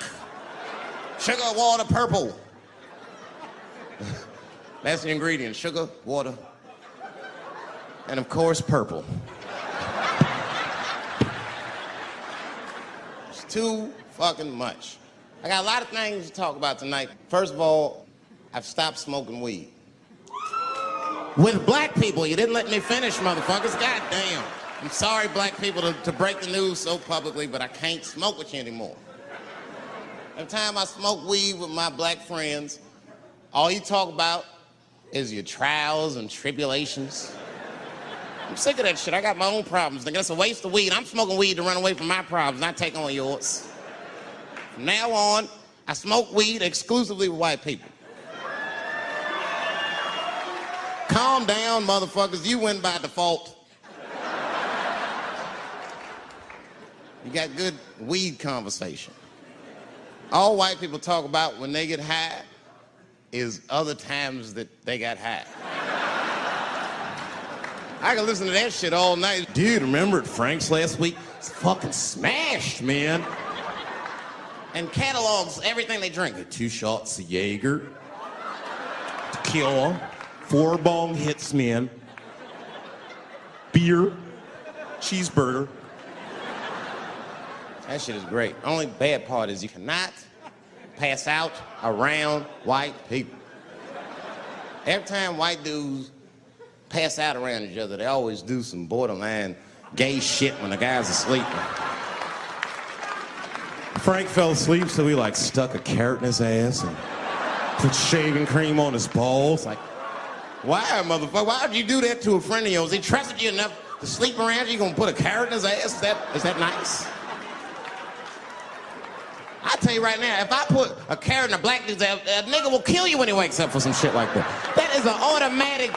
Speaker 2: Sugar, water, purple. That's the ingredient. Sugar, water, and of course, purple. It's too fucking much. I got a lot of things to talk about tonight. First of all, I've stopped smoking weed. With black people, you didn't let me finish, motherfuckers. God damn. I'm sorry, black people, to break the news so publicly, but I can't smoke with you anymore. Every time I smoke weed with my black friends, all you talk about is your trials and tribulations. I'm sick of that shit. I got my own problems. Nigga, that's a waste of weed. I'm smoking weed to run away from my problems, not take on yours. From now on, I smoke weed exclusively with white people. Calm down, motherfuckers. You win by default. You got good weed conversation. All white people talk about when they get high is other times that they got high. I can listen to that shit all night. Dude, remember at Frank's last week? It's fucking smashed, man. And catalogs everything they drink. 2 shots of Jaeger, tequila, 4 bong hits, man, beer, cheeseburger. That shit is great. Only bad part is you cannot pass out around white people. Every time white dudes pass out around each other, they always do some borderline gay shit when the guy's asleep. Frank fell asleep, so we stuck a carrot in his ass and put shaving cream on his balls. Why, motherfucker? Why would you do that to a friend of yours? He trusted you enough to sleep around you. You gonna put a carrot in his ass? Is that nice? I tell you right now, if I put a carrot in a black dude's ass, a nigga will kill you when he wakes up for some shit like that. That is an automatic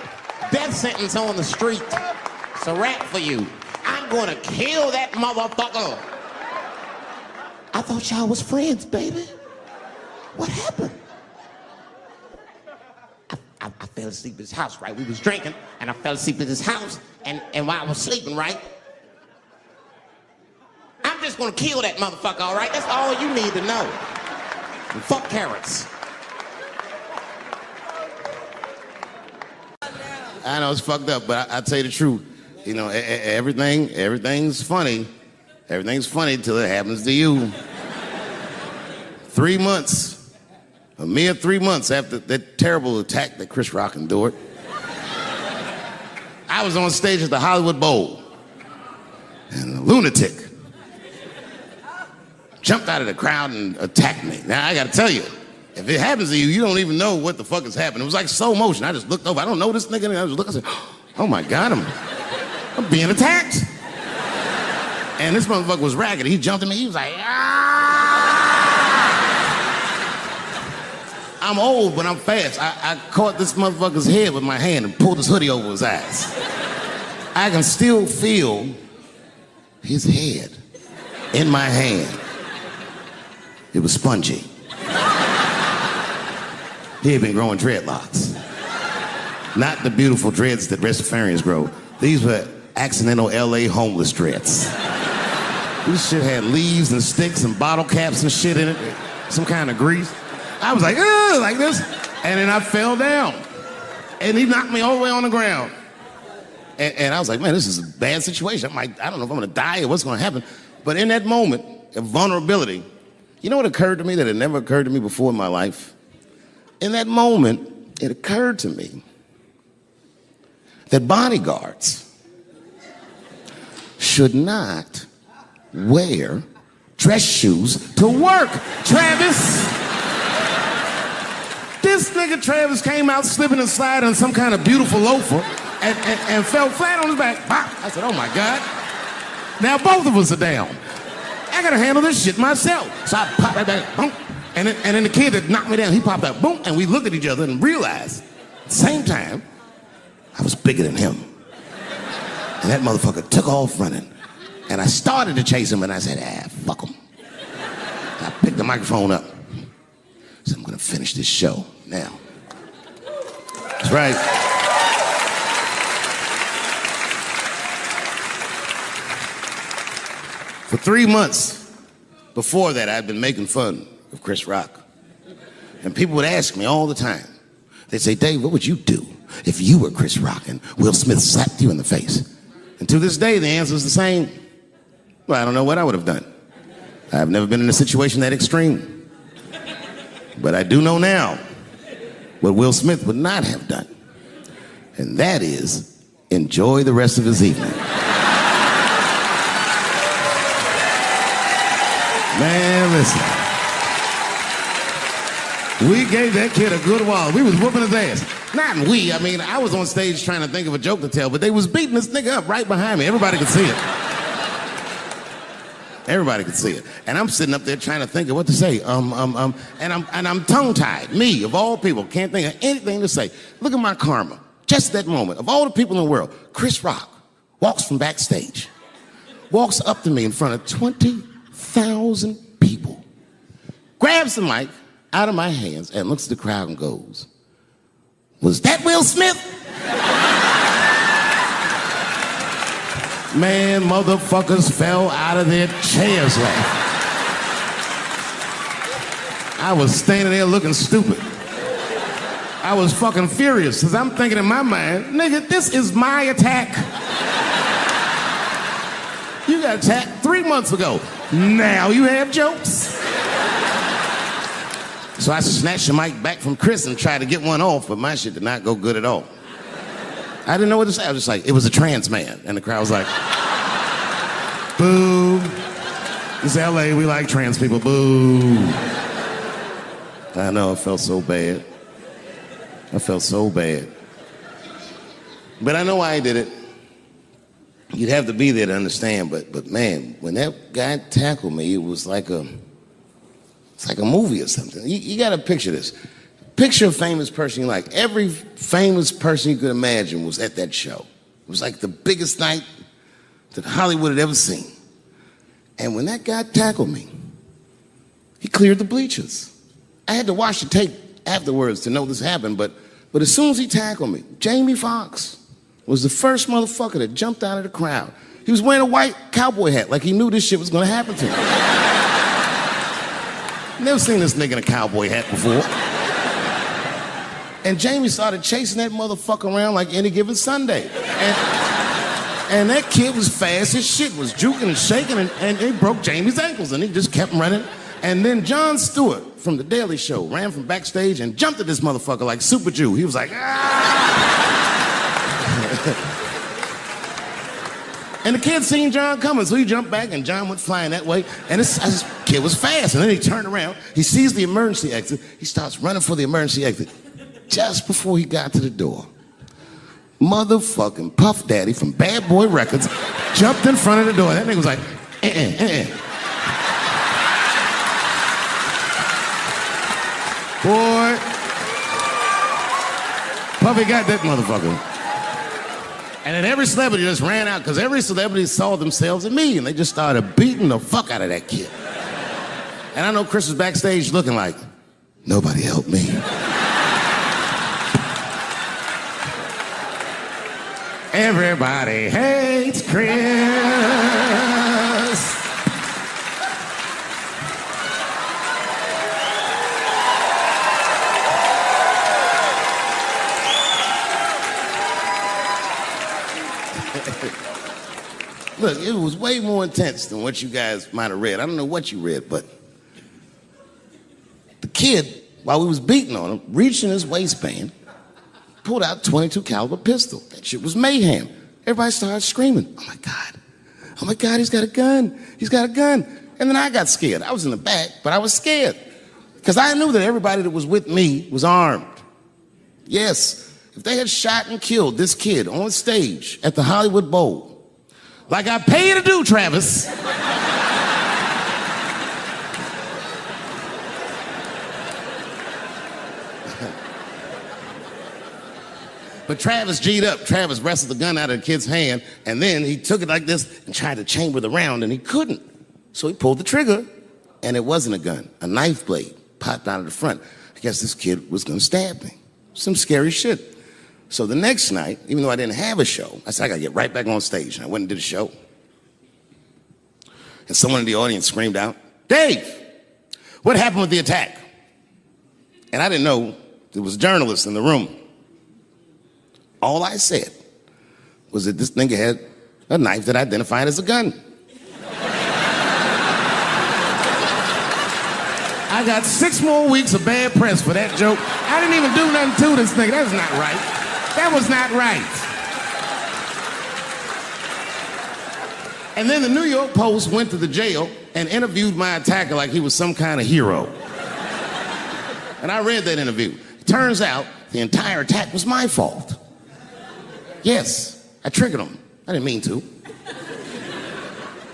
Speaker 2: death sentence on the street. It's a rap for you. I'm gonna kill that motherfucker. I thought y'all was friends, baby. What happened? I fell asleep at his house, right? We was drinking, and I fell asleep at his house, and while I was sleeping, right? I'm just gonna kill that motherfucker, all right? That's all you need to know. And fuck carrots. I know it's fucked up, but I tell you the truth. You know, everything's funny. Everything's funny till it happens to you. 3 months, a mere 3 months after that terrible attack that Chris Rock endured, I was on stage at the Hollywood Bowl, and a lunatic jumped out of the crowd and attacked me. Now, I gotta tell you, if it happens to you, you don't even know what the fuck is happening. It was like slow motion. I just looked over. I don't know this nigga. And I just looked, I said, oh my God, I'm being attacked. And this motherfucker was ragged. He jumped at me. He was like, ah! I'm old, but I'm fast. I caught this motherfucker's head with my hand and pulled his hoodie over his eyes. I can still feel his head
Speaker 1: in my hand. It was spongy. He had been growing dreadlocks. Not the beautiful dreads that Rastafarians grow. These were accidental LA homeless dreads. This shit had leaves and sticks and bottle caps and shit in it. Some kind of grease. I was like, ugh, like this. And then I fell down. And he knocked me all the way on the ground. And I was like, man, this is a bad situation. I'm like, I don't know if I'm gonna die or what's gonna happen. But in that moment of vulnerability, you know what occurred to me that had never occurred to me before in my life? In that moment, it occurred to me that bodyguards should not wear dress shoes to work. Travis! This nigga Travis came out slipping and sliding on some kind of beautiful loafer and fell flat on his back. Pop. I said, oh my God. Now both of us are down. I gotta handle this shit myself. So I popped right back, boom. And then the kid that knocked me down, he popped out, boom. And we looked at each other and realized at the same time, I was bigger than him. And that motherfucker took off running. And I started to chase him and I said, fuck him. And I picked the microphone up. So I'm gonna finish this show now. That's right. For 3 months before that, I'd been making fun of Chris Rock. And people would ask me all the time. They'd say, Dave, what would you do if you were Chris Rock and Will Smith slapped you in the face? And to this day, the answer is the same. Well, I don't know what I would have done. I've never been in a situation that extreme. But I do know now what Will Smith would not have done. And that is enjoy the rest of his evening. Man, listen. We gave that kid a good while. We was whooping his ass. Not we, I mean, I was on stage trying to think of a joke to tell, but they was beating this nigga up right behind me. Everybody could see it. Everybody could see it. And I'm sitting up there trying to think of what to say. And I'm tongue-tied. Me, of all people, can't think of anything to say. Look at my karma. Just that moment. Of all the people in the world, Chris Rock walks from backstage, walks up to me in front of 20,000 people, grabs the mic out of my hands and looks at the crowd and goes, was that Will Smith? Man, motherfuckers fell out of their chairs laughing. I was standing there looking stupid. I was fucking furious because I'm thinking in my mind, nigga, this is my attack. You got attacked 3 months ago. Now you have jokes. So I snatched the mic back from Chris and tried to get one off, but my shit did not go good at all. I didn't know what to say. I was just like, it was a trans man. And the crowd was like, boo. It's LA, we like trans people, boo. I know, I felt so bad. I felt so bad. But I know why I did it. You'd have to be there to understand, but man, when that guy tackled me, it was like it's like a movie or something. You gotta picture this. Picture a famous person you like. Every famous person you could imagine was at that show. It was like the biggest night that Hollywood had ever seen. And when that guy tackled me, he cleared the bleachers. I had to watch the tape afterwards to know this happened, but as soon as he tackled me, Jamie Foxx was the first motherfucker that jumped out of the crowd. He was wearing a white cowboy hat like he knew this shit was gonna happen to him. Never seen this nigga in a cowboy hat before. And Jamie started chasing that motherfucker around like any given Sunday. And that kid was fast as shit, was juking and shaking, and he broke Jamie's ankles, and he just kept running. And then Jon Stewart from The Daily Show ran from backstage and jumped at this motherfucker like Super Jew. He was like, ah! And the kid seen John coming, so he jumped back, and John went flying that way. And this kid was fast, and then he turned around. He sees the emergency exit. He starts running for the emergency exit. Just before he got to the door, motherfucking Puff Daddy from Bad Boy Records jumped in front of the door. That nigga was like, Boy, Puffy got that motherfucker. And then every celebrity just ran out because every celebrity saw themselves in me and they just started beating the fuck out of that kid. And I know Chris was backstage looking like, nobody helped me. Everybody hates Chris. Look, it was way more intense than what you guys might have read. I don't know what you read, but the kid, while we was beating on him, reached in his waistband, pulled out a .22 caliber pistol. That shit was mayhem. Everybody started screaming, oh my God, he's got a gun. He's got a gun. And then I got scared. I was in the back, but I was scared because I knew that everybody that was with me was armed. Yes, if they had shot and killed this kid on stage at the Hollywood Bowl, like I pay you to do, Travis. But Travis G'd up. Travis wrestled the gun out of the kid's hand, and then he took it like this and tried to chamber the round, and he couldn't. So he pulled the trigger, and it wasn't a gun. A knife blade popped out of the front. I guess this kid was gonna stab me. Some scary shit. So the next night, even though I didn't have a show, I said, I gotta get right back on stage. And I went and did a show. And someone in the audience screamed out, Dave, what happened with the attack? And I didn't know there was a journalist in the room. All I said was that this nigga had a knife that identified as a gun. I got 6 more weeks of bad press for that joke. I didn't even do nothing to this nigga. That was not right. That was not right. And then the New York Post went to the jail and interviewed my attacker like he was some kind of hero. And I read that interview. It turns out the entire attack was my fault. Yes, I triggered him. I didn't mean to.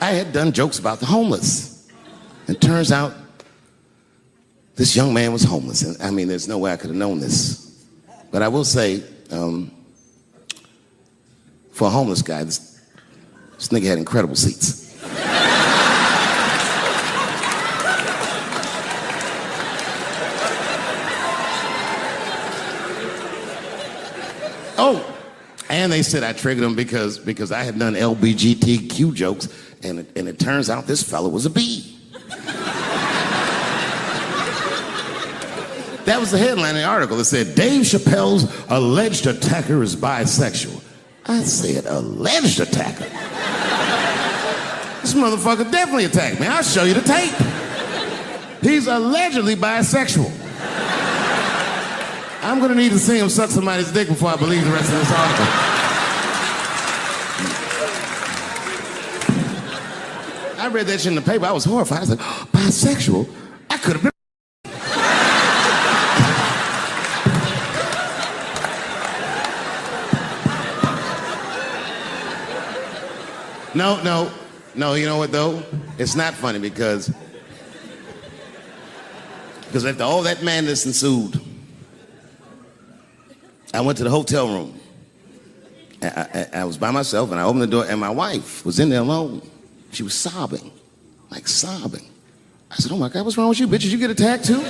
Speaker 1: I had done jokes about the homeless. It turns out this young man was homeless. And I mean, there's no way I could have known this. But I will say, for a homeless guy, this nigga had incredible seats. Oh, and they said I triggered him because I had done LBGTQ jokes, and it turns out this fellow was a bee. That was the headline in the article. It said, Dave Chappelle's alleged attacker is bisexual. I said, alleged attacker? This motherfucker definitely attacked me. I'll show you the tape. He's allegedly bisexual. I'm gonna need to see him suck somebody's dick before I believe the rest of this article. I read that shit in the paper. I was horrified. I was like, oh, bisexual? I could have been. No, you know what though? It's not funny because after all that madness ensued, I went to the hotel room. I was by myself and I opened the door and my wife was in there alone. She was sobbing, like sobbing. I said, oh my God, what's wrong with you, bitch? Did you get attacked too?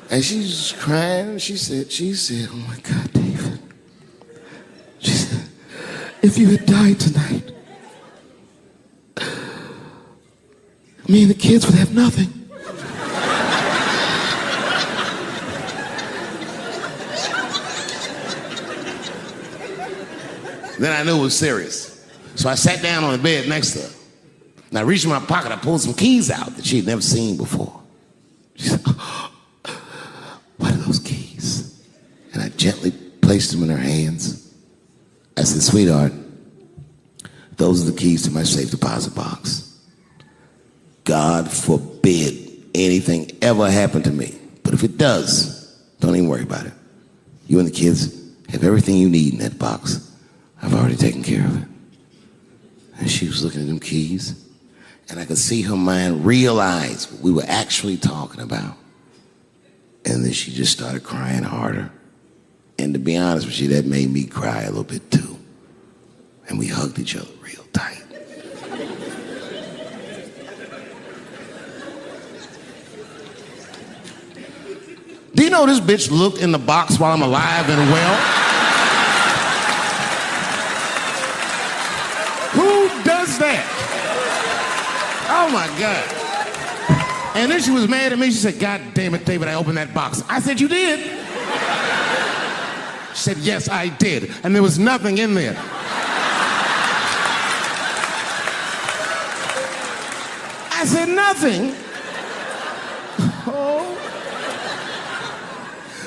Speaker 1: And she's crying. She said, oh my God, David. She said, if you had died tonight, me and the kids would have nothing. Then I knew it was serious. So I sat down on the bed next to her. And I reached in my pocket, I pulled some keys out that she had never seen before. She said, what are those keys? And I gently placed them in her hands. I said, sweetheart, those are the keys to my safe deposit box. God forbid anything ever happen to me. But if it does, don't even worry about it. You and the kids have everything you need in that box. I've already taken care of it. And she was looking at them keys, and I could see her mind realize what we were actually talking about. And then she just started crying harder. And to be honest with you, that made me cry a little bit too. And we hugged each other real tight. Do you know this bitch looked in the box while I'm alive and well? Who does that? Oh my God. And then she was mad at me. She said, God damn it, David, I opened that box. I said, you did? She said, yes, I did. And there was nothing in there. I said, nothing? Oh.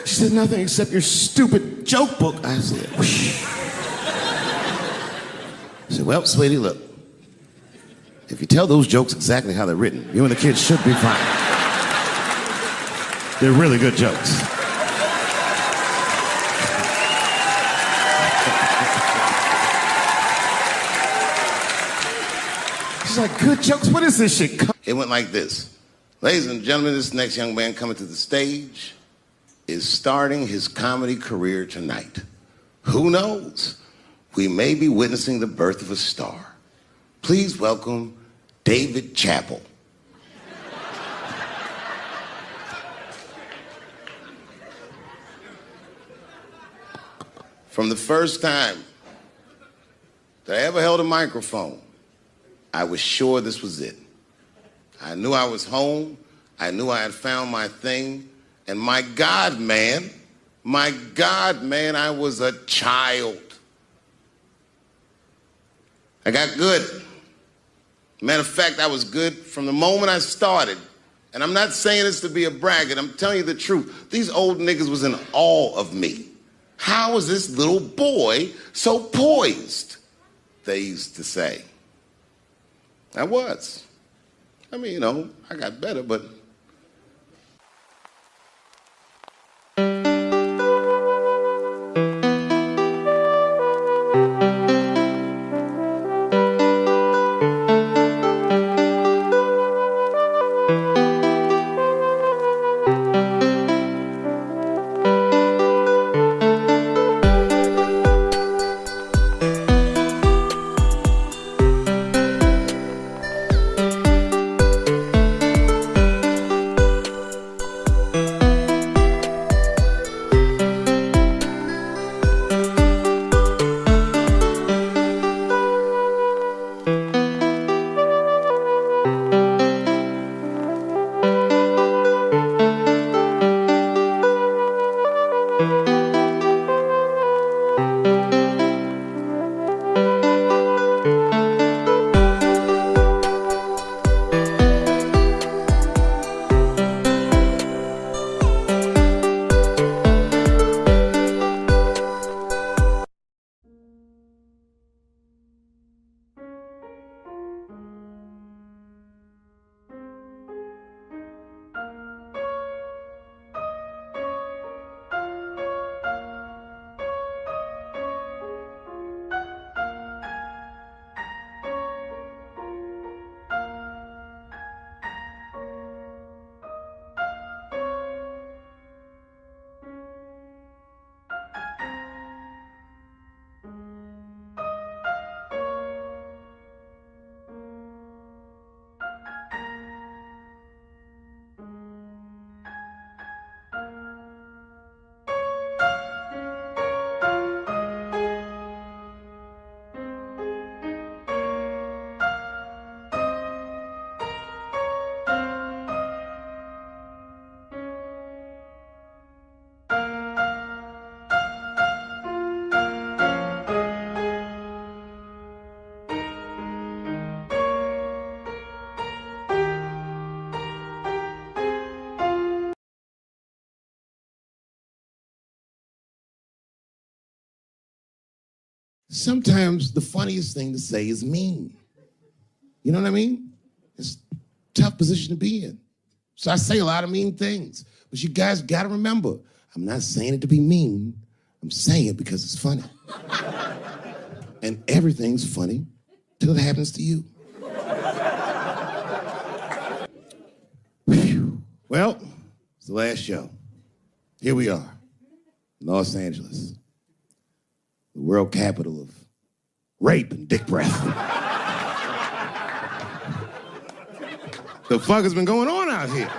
Speaker 1: She said, nothing except your stupid joke book. I said, whoosh. I said, well, sweetie, look. If you tell those jokes exactly how they're written, you and the kids should be fine. They're really good jokes. She's like, good jokes? What is this shit? It went like this. Ladies and gentlemen, this next young man coming to the stage is starting his comedy career tonight. Who knows? We may be witnessing the birth of a star. Please welcome Dave Chappelle. From the first time that I ever held a microphone, I was sure this was it. I knew I was home. I knew I had found my thing. And my God, man, I was a child. I got good. Matter of fact, I was good from the moment I started. And I'm not saying this to be a braggart. I'm telling you the truth. These old niggas was in awe of me. How is this little boy so poised? They used to say. I was. I mean, you know, I got better, but... Sometimes the funniest thing to say is mean. You know what I mean? It's a tough position to be in. So I say a lot of mean things. But you guys got to remember, I'm not saying it to be mean. I'm saying it because it's funny. And everything's funny till it happens to you. Whew. Well, it's the last show. Here we are, Los Angeles, the world capital of rape and dick breath. The fuck has been going on out here?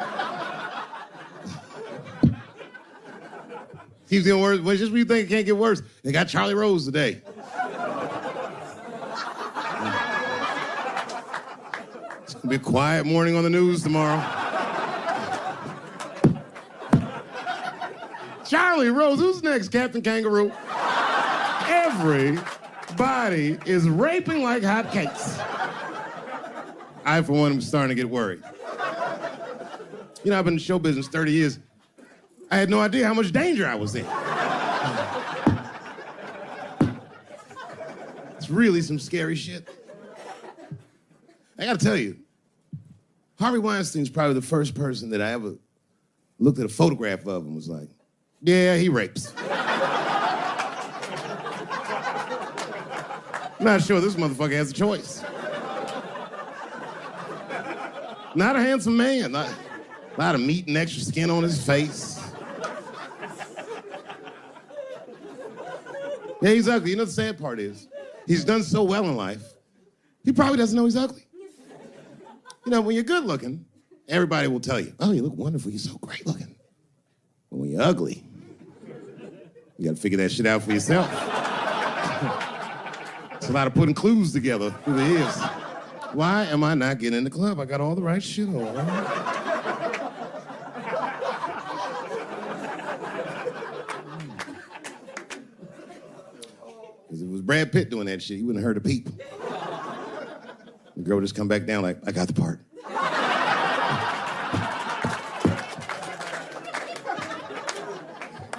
Speaker 1: Keeps getting worse. Well, just when you think it can't get worse, they got Charlie Rose today. It's gonna be a quiet morning on the news tomorrow. Charlie Rose, who's next? Captain Kangaroo? Everybody is raping like hotcakes. I, for one, am starting to get worried. You know, I've been in show business 30 years. I had no idea how much danger I was in. It's really some scary shit. I gotta tell you, Harvey Weinstein's probably the first person that I ever looked at a photograph of and was like, yeah, he rapes. I'm not sure this motherfucker has a choice. Not a handsome man, not a lot of meat and extra skin on his face. Yeah, he's ugly. You know the sad part is, he's done so well in life, he probably doesn't know he's ugly. You know, when you're good looking, everybody will tell you, oh, you look wonderful, you're so great looking. But when you're ugly, you gotta figure that shit out for yourself. It's a lot of putting clues together through the years. Why am I not getting in the club? I got all the right shit on. Because if it was Brad Pitt doing that shit, he wouldn't have heard the people. The girl would just come back down like, I got the part.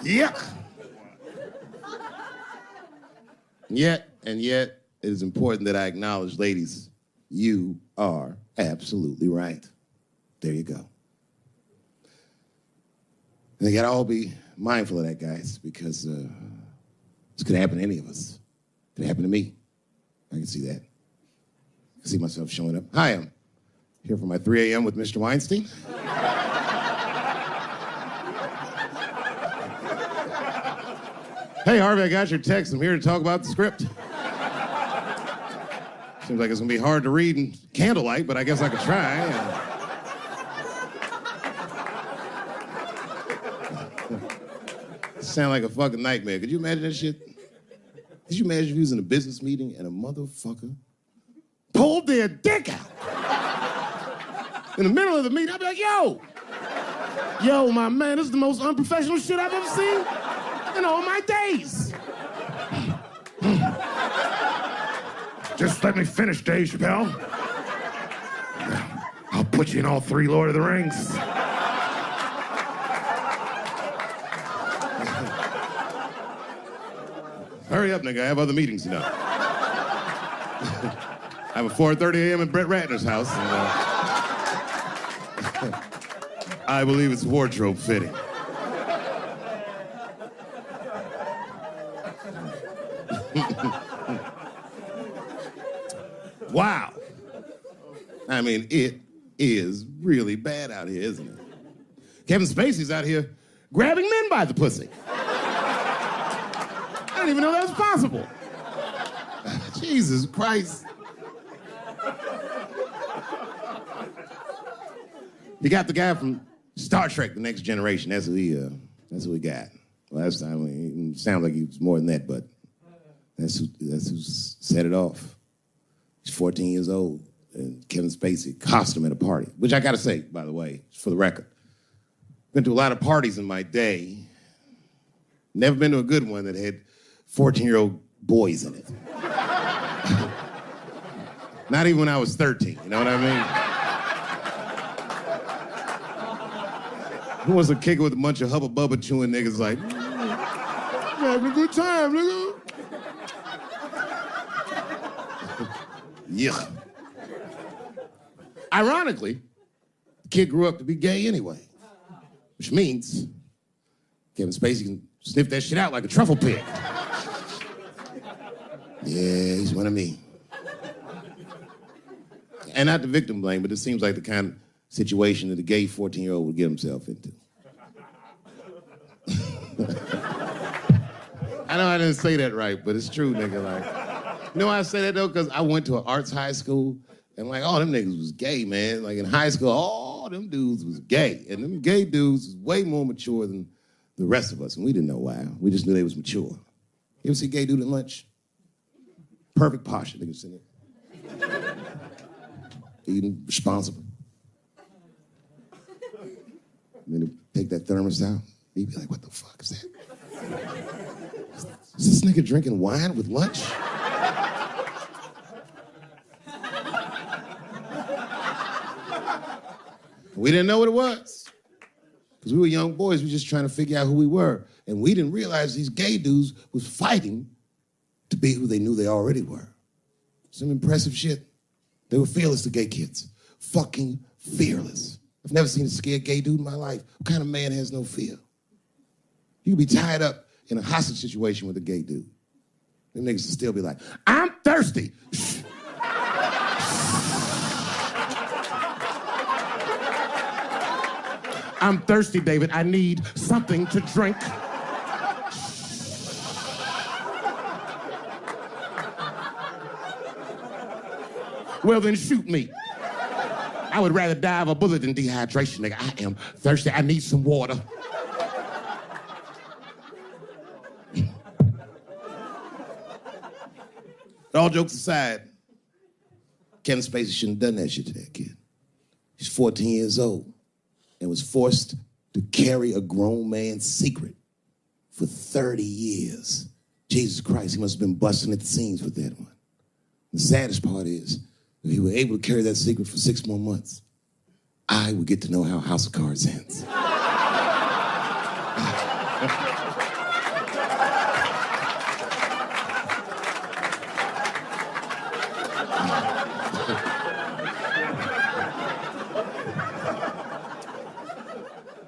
Speaker 1: Yuck. Yet, it is important that I acknowledge, ladies, you are absolutely right. There you go. And they gotta all be mindful of that, guys, because this could happen to any of us. It could happen to me. I can see that. I can see myself showing up. Hi, I'm here for my 3 a.m. with Mr. Weinstein. Hey, Harvey, I got your text. I'm here to talk about the script. Seems like it's gonna be hard to read in candlelight, but I guess I could try. Sound like a fucking nightmare. Could you imagine that shit? Could you imagine if you was in a business meeting and a motherfucker pulled their dick out? In the middle of the meeting, I'd be like, yo, my man, this is the most unprofessional shit I've ever seen in all my days. Just let me finish, Dave Chappelle. I'll put you in all 3 Lord of the Rings. Hurry up, nigga. I have other meetings tonight. I have a 4:30 a.m. at Brett Ratner's house. And, I believe it's wardrobe fitting. Wow. I mean, it is really bad out here, isn't it? Kevin Spacey's out here grabbing men by the pussy. I didn't even know that was possible. Jesus Christ. You got the guy from Star Trek, The Next Generation. That's who we got. Last time, it sounds like he was more than that, but that's who set it off. He's 14 years old, and Kevin Spacey cost him at a party, which I gotta say, by the way, for the record. Been to a lot of parties in my day. Never been to a good one that had 14-year-old boys in it. Not even when I was 13, you know what I mean? Who wants to kick it with a bunch of hubba-bubba chewing niggas like, having a good time, nigga. Yeah. Ironically, the kid grew up to be gay anyway, which means Kevin Spacey can sniff that shit out like a truffle pig. Yeah, he's one of me. And not the victim blame, but it seems like the kind of situation that a gay 14-year-old would get himself into. I know I didn't say that right, but it's true, nigga. Like, you know why I say that though? Because I went to an arts high school, and like all them niggas was gay, man. Like in high school, all them dudes was gay, and them gay dudes was way more mature than the rest of us, and we didn't know why. We just knew they was mature. You ever see a gay dude at lunch? Perfect posture, nigga sitting there. Eating responsible. And then take that thermos out. He'd be like, what the fuck is that? Is this nigga drinking wine with lunch? We didn't know what it was. Because we were young boys, we were just trying to figure out who we were. And we didn't realize these gay dudes was fighting to be who they knew they already were. Some impressive shit. They were fearless, the gay kids. Fucking fearless. I've never seen a scared gay dude in my life. What kind of man has no fear? You could be tied up in a hostage situation with a gay dude. Them niggas will still be like, I'm thirsty. I'm thirsty, David. I need something to drink. Well, then shoot me. I would rather die of a bullet than dehydration, nigga. I am thirsty. I need some water. All jokes aside, Kevin Spacey shouldn't have done that shit to that kid. He's 14 years old and was forced to carry a grown man's secret for 30 years. Jesus Christ, he must have been busting at the seams with that one. The saddest part is, if he were able to carry that secret for 6 more months, I would get to know how House of Cards ends.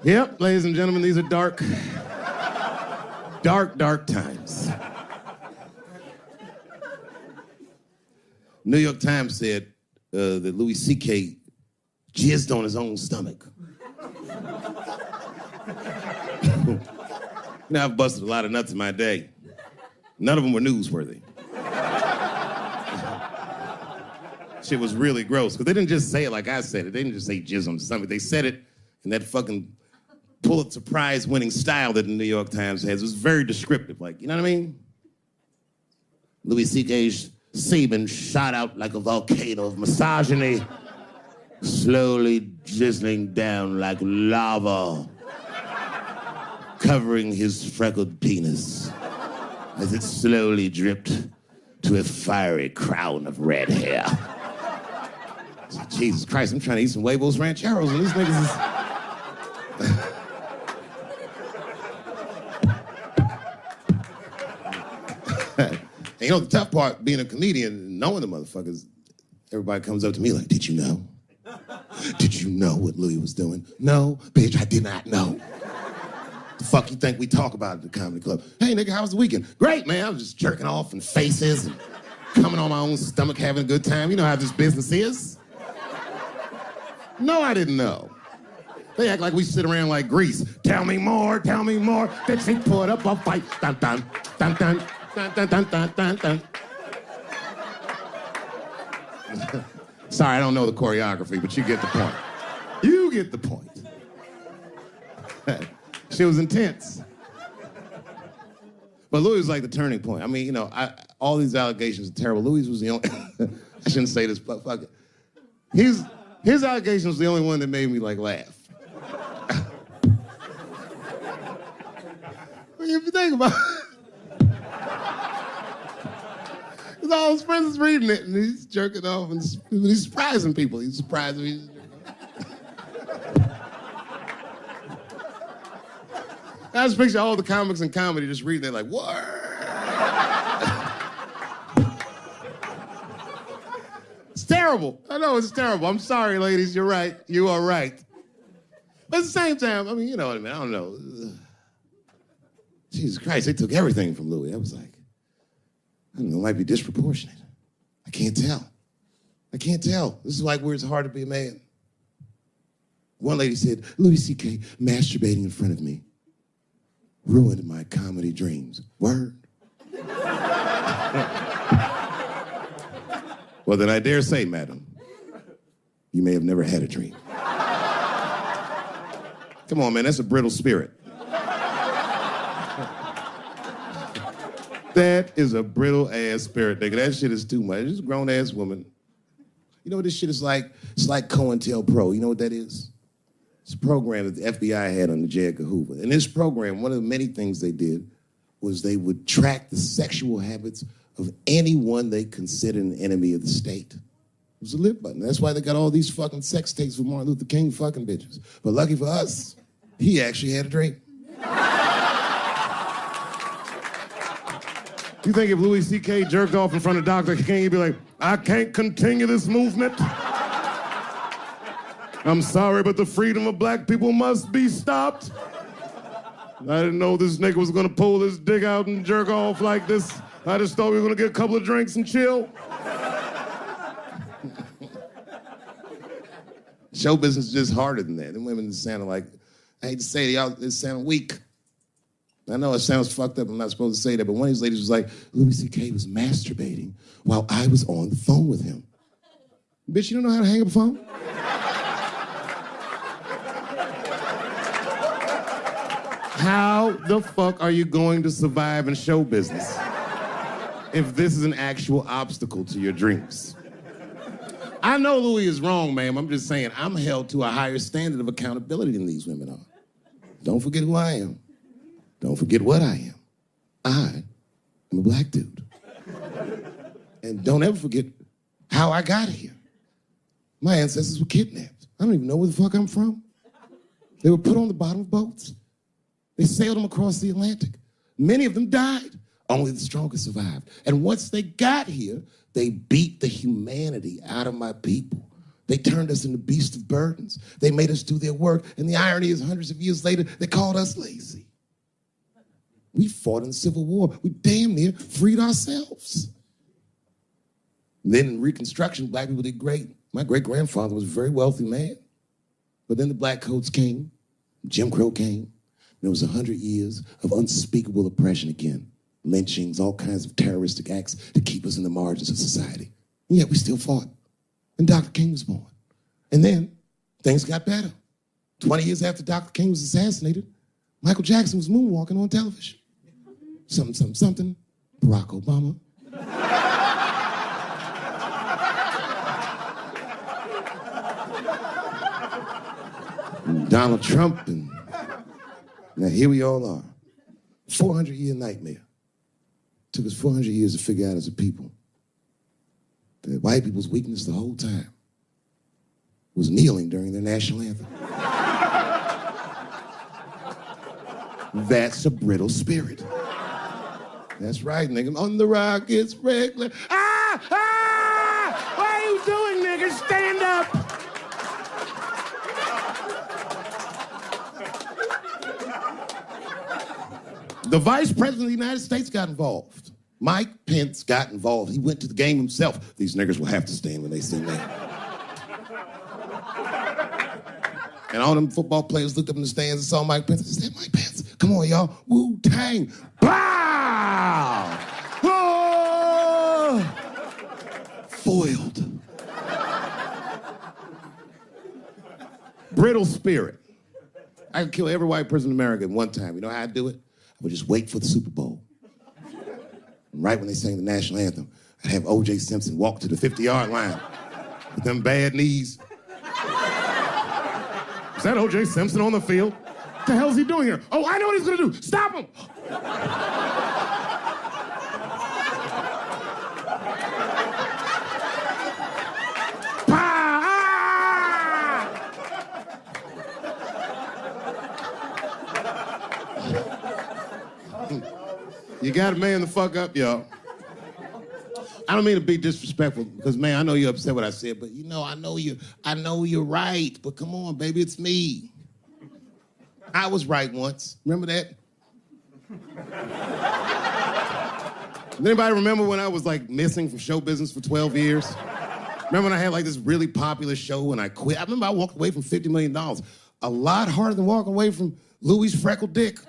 Speaker 1: Yep, ladies and gentlemen, these are dark times. New York Times said that Louis C.K. jizzed on his own stomach. Now, I've busted a lot of nuts in my day. None of them were newsworthy. Shit was really gross, because they didn't just say it like I said it. They didn't just say jizz on the stomach. They said it in that fucking Pulitzer Prize-winning style that the New York Times has. It was very descriptive, like, you know what I mean? Louis C.K.'s semen shot out like a volcano of misogyny, slowly drizzling down like lava, covering his freckled penis as it slowly dripped to a fiery crown of red hair. Jesus Christ, I'm trying to eat some huevos rancheros, and these niggas is... And you know, the tough part, being a comedian and knowing the motherfuckers, everybody comes up to me like, did you know? Did you know what Louis was doing? No, bitch, I did not know. The fuck you think we talk about at the comedy club? Hey, nigga, how was the weekend? Great, man. I was just jerking off in faces and coming on my own stomach, having a good time. You know how this business is. No, I didn't know. They act like we sit around like Grease. Tell me more, tell me more. Then she put up a fight. Dun, dun, dun, dun. Dun, dun, dun, dun, dun, dun. Sorry, I don't know the choreography, but you get the point. You get the point. She was intense. But Louis was like the turning point. I mean, you know, all these allegations are terrible. Louis was the only... I shouldn't say this, but fuck it. His allegation was the only one that made me, like, laugh. If you think about it, because all his friends is reading it, and he's jerking off, and he's surprising people. He's surprised me. I just picture all the comics in comedy just reading it like, what? It's terrible. I know it's terrible. I'm sorry, ladies. You're right. You are right. But at the same time, I mean, you know what I mean? I don't know. Jesus Christ, they took everything from Louis. I was like, I don't know, it might be disproportionate. I can't tell. I can't tell. This is like where it's hard to be a man. One lady said, Louis C.K. masturbating in front of me. ruined my comedy dreams. Word. Well, then I dare say, madam, you may have never had a dream. Come on, man, that's a brittle spirit. That is a brittle-ass spirit, nigga. That shit is too much. This is a grown-ass woman. You know what this shit is like? It's like COINTELPRO. You know what that is? It's a program that the FBI had under J. Edgar Hoover. In this program, one of the many things they did was they would track the sexual habits of anyone they considered an enemy of the state. It was a lit button. That's why they got all these fucking sex tapes for Martin Luther King fucking bitches. But lucky for us, he actually had a dream. You think if Louis C.K. jerked off in front of Dr. King, he'd be like, I can't continue this movement? I'm sorry, but the freedom of black people must be stopped. I didn't know this nigga was gonna pull his dick out and jerk off like this. I just thought we were gonna get a couple of drinks and chill. Show business is just harder than that. Them women sound like, I hate to say it, y'all, they sound weak. I know it sounds fucked up, I'm not supposed to say that, but one of these ladies was like, Louis C.K. was masturbating while I was on the phone with him. Bitch, you don't know how to hang up a phone? How the fuck are you going to survive in show business if this is an actual obstacle to your dreams? I know Louis is wrong, ma'am. I'm just saying I'm held to a higher standard of accountability than these women are. Don't forget who I am. Don't forget what I am. I am a black dude. And don't ever forget how I got here. My ancestors were kidnapped. I don't even know where the fuck I'm from. They were put on the bottom of boats. They sailed them across the Atlantic. Many of them died. Only the strongest survived. And once they got here, they beat the humanity out of my people. They turned us into beasts of burdens. They made us do their work. And the irony is, hundreds of years later, they called us lazy. We fought in the Civil War. We damn near freed ourselves. And then in Reconstruction, black people did great. My great-grandfather was a very wealthy man. But then the black coats came, Jim Crow came. There was 100 years of unspeakable oppression again. Lynchings, all kinds of terroristic acts to keep us in the margins of society. And yet we still fought. And Dr. King was born. And then things got better. 20 years after Dr. King was assassinated, Michael Jackson was moonwalking on television. Something, something, something, Barack Obama. And Donald Trump, and now here we all are. 400-year nightmare. Took us 400 years to figure out as a people that white people's weakness the whole time was kneeling during their national anthem. That's a brittle spirit. That's right, nigga. On the rock, it's regular. Ah! Ah! What are you doing, nigga? Stand up! The Vice President of the United States got involved. Mike Pence got involved. He went to the game himself. These niggers will have to stand when they sing that. And all them football players looked up in the stands and saw Mike Pence and said, Mike Pence, come on, y'all. Wu-Tang. Bow! Oh! Foiled. Brittle spirit. I could kill every white person in America at one time. You know how I'd do it? I would just wait for the Super Bowl. And right when they sang the national anthem, I'd have O.J. Simpson walk to the 50-yard line with them bad knees. Is that O.J. Simpson on the field? What the hell is he doing here? Oh, I know what he's gonna do. Stop him! You gotta man the fuck up, y'all. I don't mean to be disrespectful, because, man, I know you're upset what I said, but, you know, I know you're right, but come on, baby, it's me. I was right once. Remember that? Does anybody remember when I was, like, missing from show business for 12 years? Remember when I had, like, this really popular show and I quit? I remember I walked away from $50 million. A lot harder than walking away from Louis' freckled dick.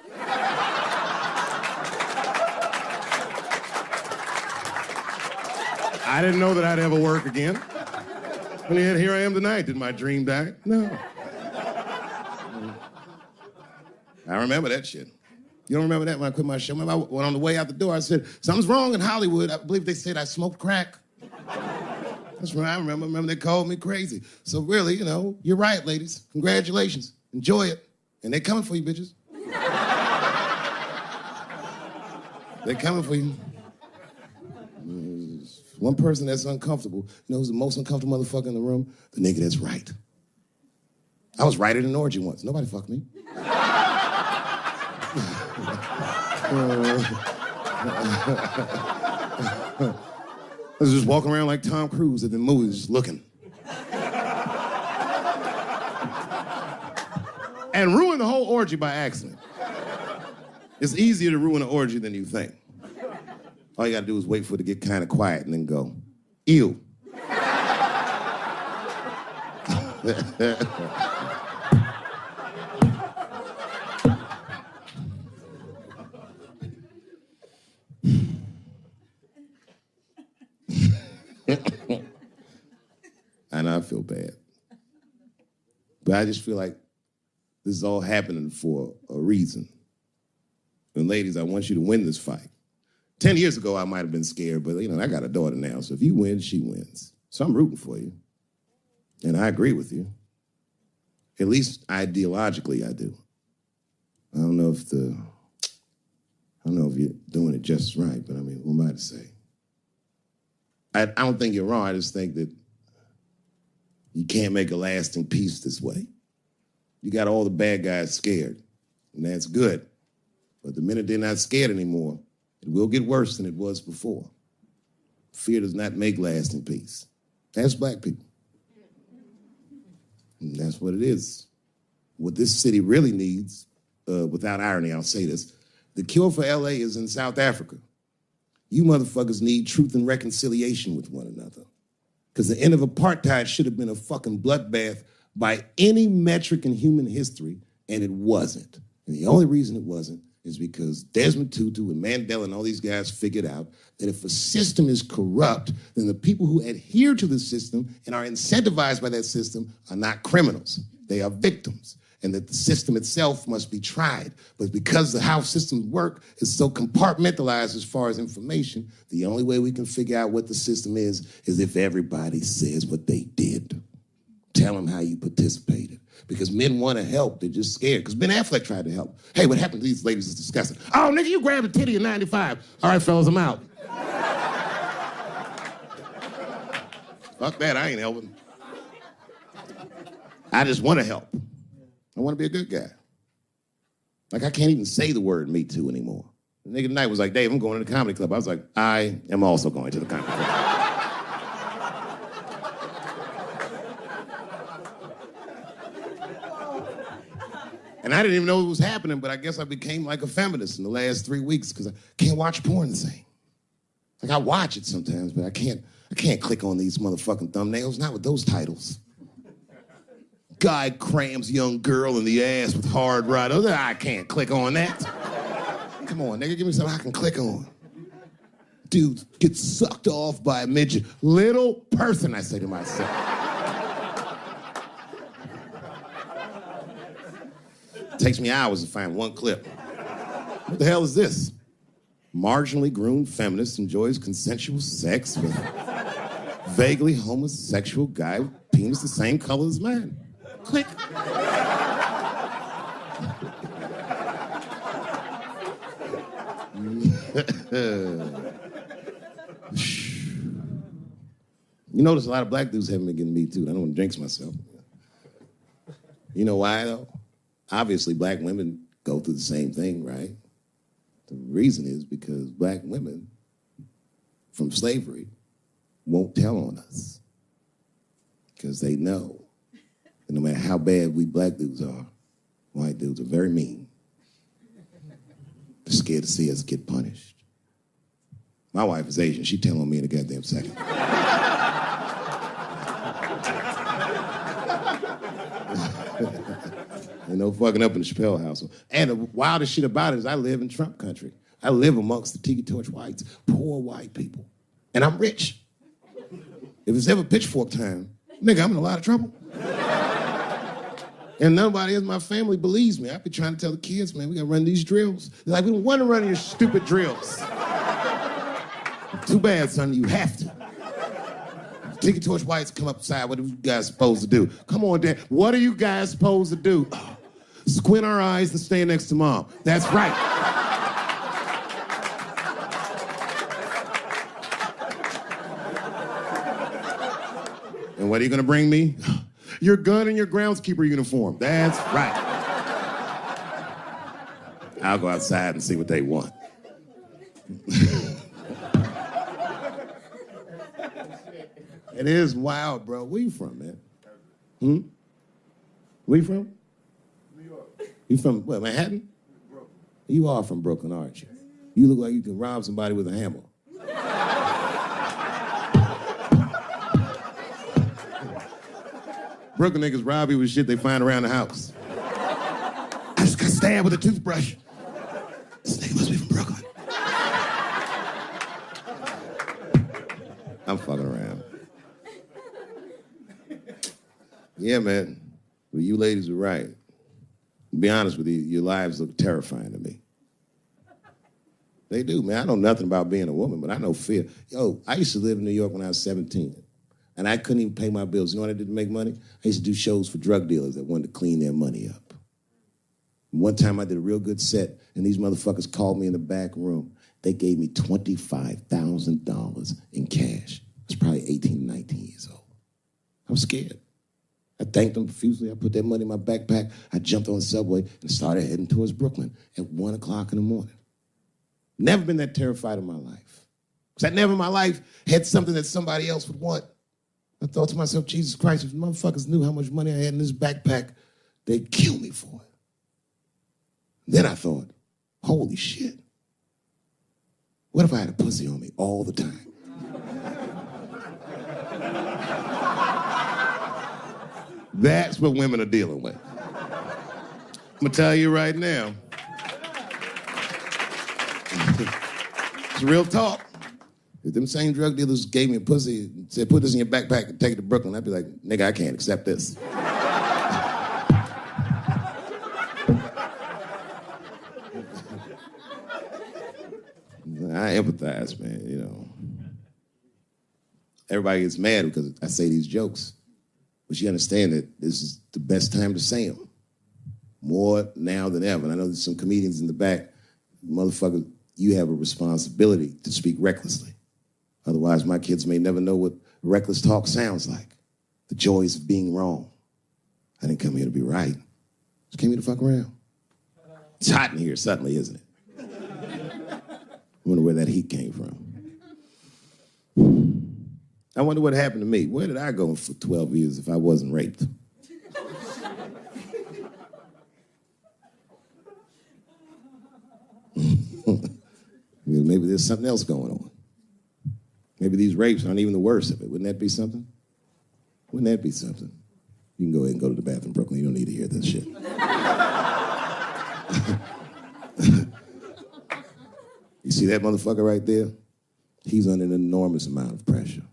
Speaker 1: I didn't know that I'd ever work again. And yet here I am tonight. Did my dream die? No. I remember that shit. You don't remember that when I quit my show? Remember I went on the way out the door, I said, something's wrong in Hollywood. I believe they said I smoked crack. That's right, I remember. They called me crazy. So really, you know, you're right, ladies. Congratulations. Enjoy it. And they're coming for you, bitches. They're coming for you. There's one person that's uncomfortable. You know who's the most uncomfortable motherfucker in the room? The nigga that's right. I was right at an orgy once. Nobody fucked me. I was just walking around like Tom Cruise at the movies, just looking. And ruin the whole orgy by accident. It's easier to ruin an orgy than you think. All you gotta do is wait for it to get kind of quiet and then go, ew. I know I feel bad. But I just feel like this is all happening for a reason. And ladies, I want you to win this fight. 10 years ago, I might have been scared, but you know, I got a daughter now, so if you win, she wins. So I'm rooting for you. And I agree with you. At least ideologically, I do. I don't know if you're doing it just right, but I mean, what am I to say? I don't think you're wrong. I just think that you can't make a lasting peace this way. You got all the bad guys scared, and that's good. But the minute they're not scared anymore, it will get worse than it was before. Fear does not make lasting peace. That's black people. And that's what it is. What this city really needs, without irony, I'll say this, the cure for LA is in South Africa. You motherfuckers need truth and reconciliation with one another. Because the end of apartheid should have been a fucking bloodbath by any metric in human history, and it wasn't. And the only reason it wasn't is because Desmond Tutu and Mandela and all these guys figured out that if a system is corrupt, then the people who adhere to the system and are incentivized by that system are not criminals. They are victims. And that the system itself must be tried. But because the how systems work is so compartmentalized as far as information, the only way we can figure out what the system is if everybody says what they did. Tell them how you participated. Because men want to help, they're just scared. Because Ben Affleck tried to help. Hey, what happened to these ladies is disgusting. Oh, nigga, you grabbed a titty in 95. All right, fellas, I'm out. Fuck that, I ain't helping. I just want to help. I want to be a good guy. Like, I can't even say the word Me Too anymore. The nigga tonight was like, Dave, I'm going to the comedy club. I was like, I am also going to the comedy club. And I didn't even know it was happening, but I guess I became like a feminist in the last 3 weeks because I can't watch porn the same. Like, I watch it sometimes, but I can't click on these motherfucking thumbnails, not with those titles. Guy crams young girl in the ass with hard right. I can't click on that. Come on, nigga, give me something I can click on. Dude gets sucked off by a midget. Little person, I say to myself. It takes me hours to find one clip. What the hell is this? Marginally groomed feminist enjoys consensual sex with vaguely homosexual guy with penis the same color as mine. Click. You notice a lot of black dudes haven't been getting Me Too. I don't want to jinx myself. You know why, though? Obviously, black women go through the same thing, right? The reason is because black women from slavery won't tell on us because they know that no matter how bad we black dudes are, white dudes are very mean. They're scared to see us get punished. My wife is Asian. She'd tell on me in a goddamn second. Ain't no fucking up in the Chappelle household. And the wildest shit about it is I live in Trump country. I live amongst the tiki torch whites, poor white people. And I'm rich. If it's ever pitchfork time, nigga, I'm in a lot of trouble. And nobody in my family believes me. I be trying to tell the kids, man, we gotta run these drills. They're like, we don't want to run your stupid drills. Too bad, son, you have to. Tiki Torch Whites come upside, what are you guys supposed to do? Come on, Dad, what are you guys supposed to do? Squint our eyes and stand next to Mom. That's right. And what are you gonna bring me? Your gun and your groundskeeper uniform. That's right. I'll go outside and see what they want. It is wild, bro. Where you from, man? Where you from?
Speaker 4: New York.
Speaker 1: You from, what, Manhattan?
Speaker 4: Brooklyn.
Speaker 1: You are from Brooklyn, aren't you? You look like you can rob somebody with a hammer. Brooklyn niggas rob you with shit they find around the house. I just got stabbed with a toothbrush. This nigga must be from Brooklyn. I'm fucking around. Yeah, man. Well, you ladies are right. To be honest with you, your lives look terrifying to me. They do, man. I know nothing about being a woman, but I know fear. Yo, I used to live in New York when I was 17. And I couldn't even pay my bills. You know what I did to make money? I used to do shows for drug dealers that wanted to clean their money up. And one time I did a real good set, and these motherfuckers called me in the back room. They gave me $25,000 in cash. I was probably 18, 19 years old. I was scared. I thanked them profusely. I put that money in my backpack. I jumped on the subway and started heading towards Brooklyn at 1 o'clock in the morning. Never been that terrified in my life. Because I never in my life had something that somebody else would want. I thought to myself, Jesus Christ, if motherfuckers knew how much money I had in this backpack, they'd kill me for it. Then I thought, holy shit. What if I had a pussy on me all the time? That's what women are dealing with. I'm gonna tell you right now. It's real talk. If them same drug dealers gave me a pussy and said, put this in your backpack and take it to Brooklyn, I'd be like, nigga, I can't accept this. I empathize, man, you know. Everybody gets mad because I say these jokes. But you understand that this is the best time to say them. More now than ever. And I know there's some comedians in the back. Motherfucker, you have a responsibility to speak recklessly. Otherwise, my kids may never know what reckless talk sounds like. The joys of being wrong. I didn't come here to be right. I just came here to fuck around. It's hot in here suddenly, isn't it? I wonder where that heat came from. I wonder what happened to me. Where did I go for 12 years if I wasn't raped? Maybe there's something else going on. Maybe these rapes aren't even the worst of it. Wouldn't that be something? Wouldn't that be something? You can go ahead and go to the bathroom, Brooklyn. You don't need to hear this shit. You see that motherfucker right there? He's under an enormous amount of pressure.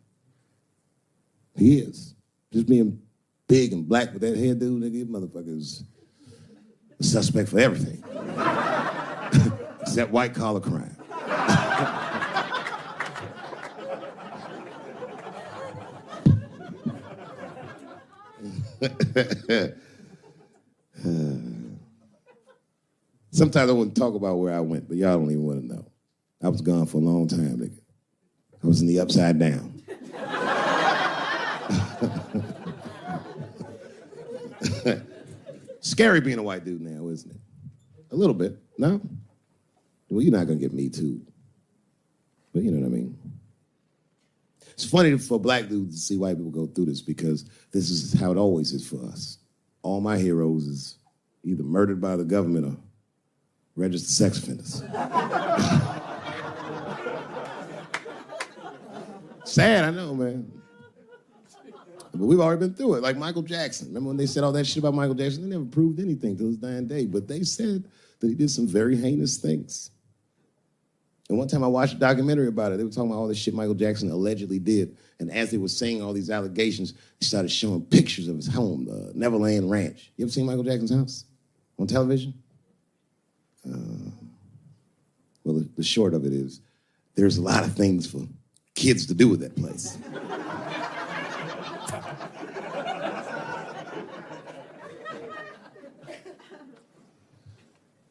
Speaker 1: He is. Just being big and black with that hairdo, nigga, motherfucker's a suspect for everything. Except white-collar crime. Sometimes I wouldn't talk about where I went, but y'all don't even want to know. I was gone for a long time, nigga. I was in the upside down. Scary being a white dude now, isn't it? A little bit, no? Well, you're not gonna get me too. But you know what I mean? It's funny for black dudes to see white people go through this because this is how it always is for us. All my heroes is either murdered by the government or registered sex offenders. Sad, I know, man. But we've already been through it, like Michael Jackson. Remember when they said all that shit about Michael Jackson? They never proved anything till his dying day, but they said that he did some very heinous things. And one time I watched a documentary about it. They were talking about all this shit Michael Jackson allegedly did. And as they were saying all these allegations, they started showing pictures of his home, the Neverland Ranch. You ever seen Michael Jackson's house on television? Well, the short of it is, there's a lot of things for kids to do with that place.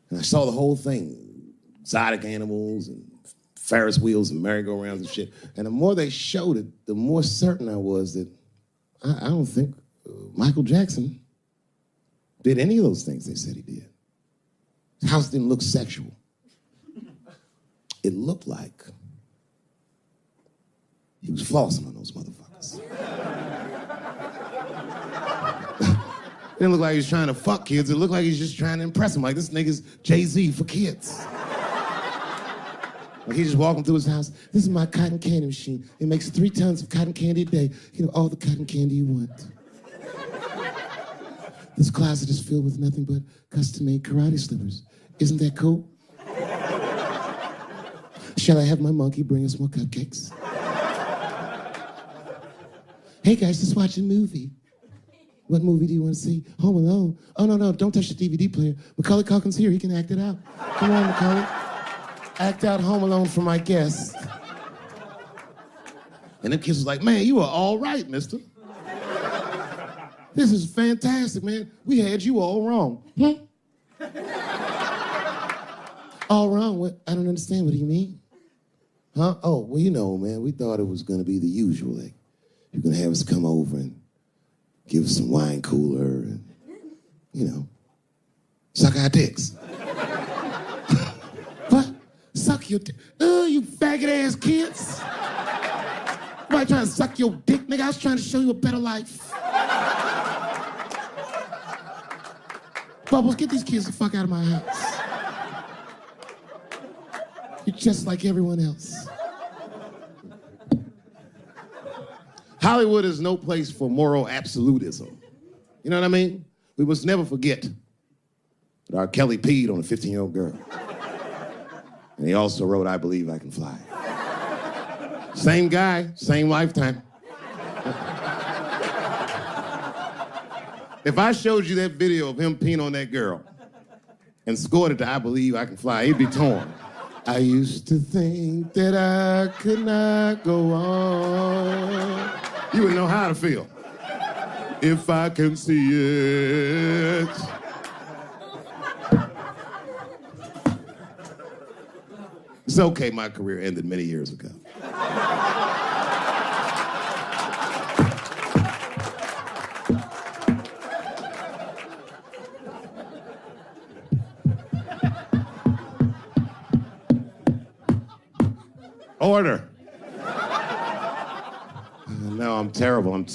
Speaker 1: And I saw the whole thing, exotic animals and Ferris wheels and merry-go-rounds and shit. And the more they showed it, the more certain I was that I don't think Michael Jackson did any of those things they said he did. His house didn't look sexual. It looked like he was flossing on those motherfuckers. It didn't look like he was trying to fuck kids. It looked like he was just trying to impress them. Like, this nigga's Jay-Z for kids. Like, he's just walking through his house. This is my cotton candy machine. It makes 3 tons of cotton candy a day. You know, all the cotton candy you want. This closet is filled with nothing but custom-made karate slippers. Isn't that cool? Shall I have my monkey bring us more cupcakes? Hey guys, let's watch a movie. What movie do you want to see? Home Alone. Oh, no, don't touch the DVD player. Macaulay Culkin's here, he can act it out. Come on, Macaulay. Act out Home Alone for my guests. And them kids was like, man, you are all right, mister. This is fantastic, man. We had you all wrong. All wrong? What? I don't understand. What do you mean? Huh? Oh, well, you know, man, we thought it was going to be the usual. Like, you're going to have us come over and give us some wine cooler and, you know, suck our dicks. What? Suck your dick? Oh, you faggot-ass kids. Why trying to suck your dick, nigga? I was trying to show you a better life. Bubbles, get these kids the fuck out of my house. You're just like everyone else. Hollywood is no place for moral absolutism. You know what I mean? We must never forget that R. Kelly peed on a 15-year-old girl. And he also wrote, I Believe I Can Fly. Same guy, same lifetime. If I showed you that video of him peeing on that girl and scored it to I Believe I Can Fly, he'd be torn. I used to think that I could not go on. You would know how to feel. If I can see it. It's okay, my career ended many years ago. Order. No, I'm terrible. I'm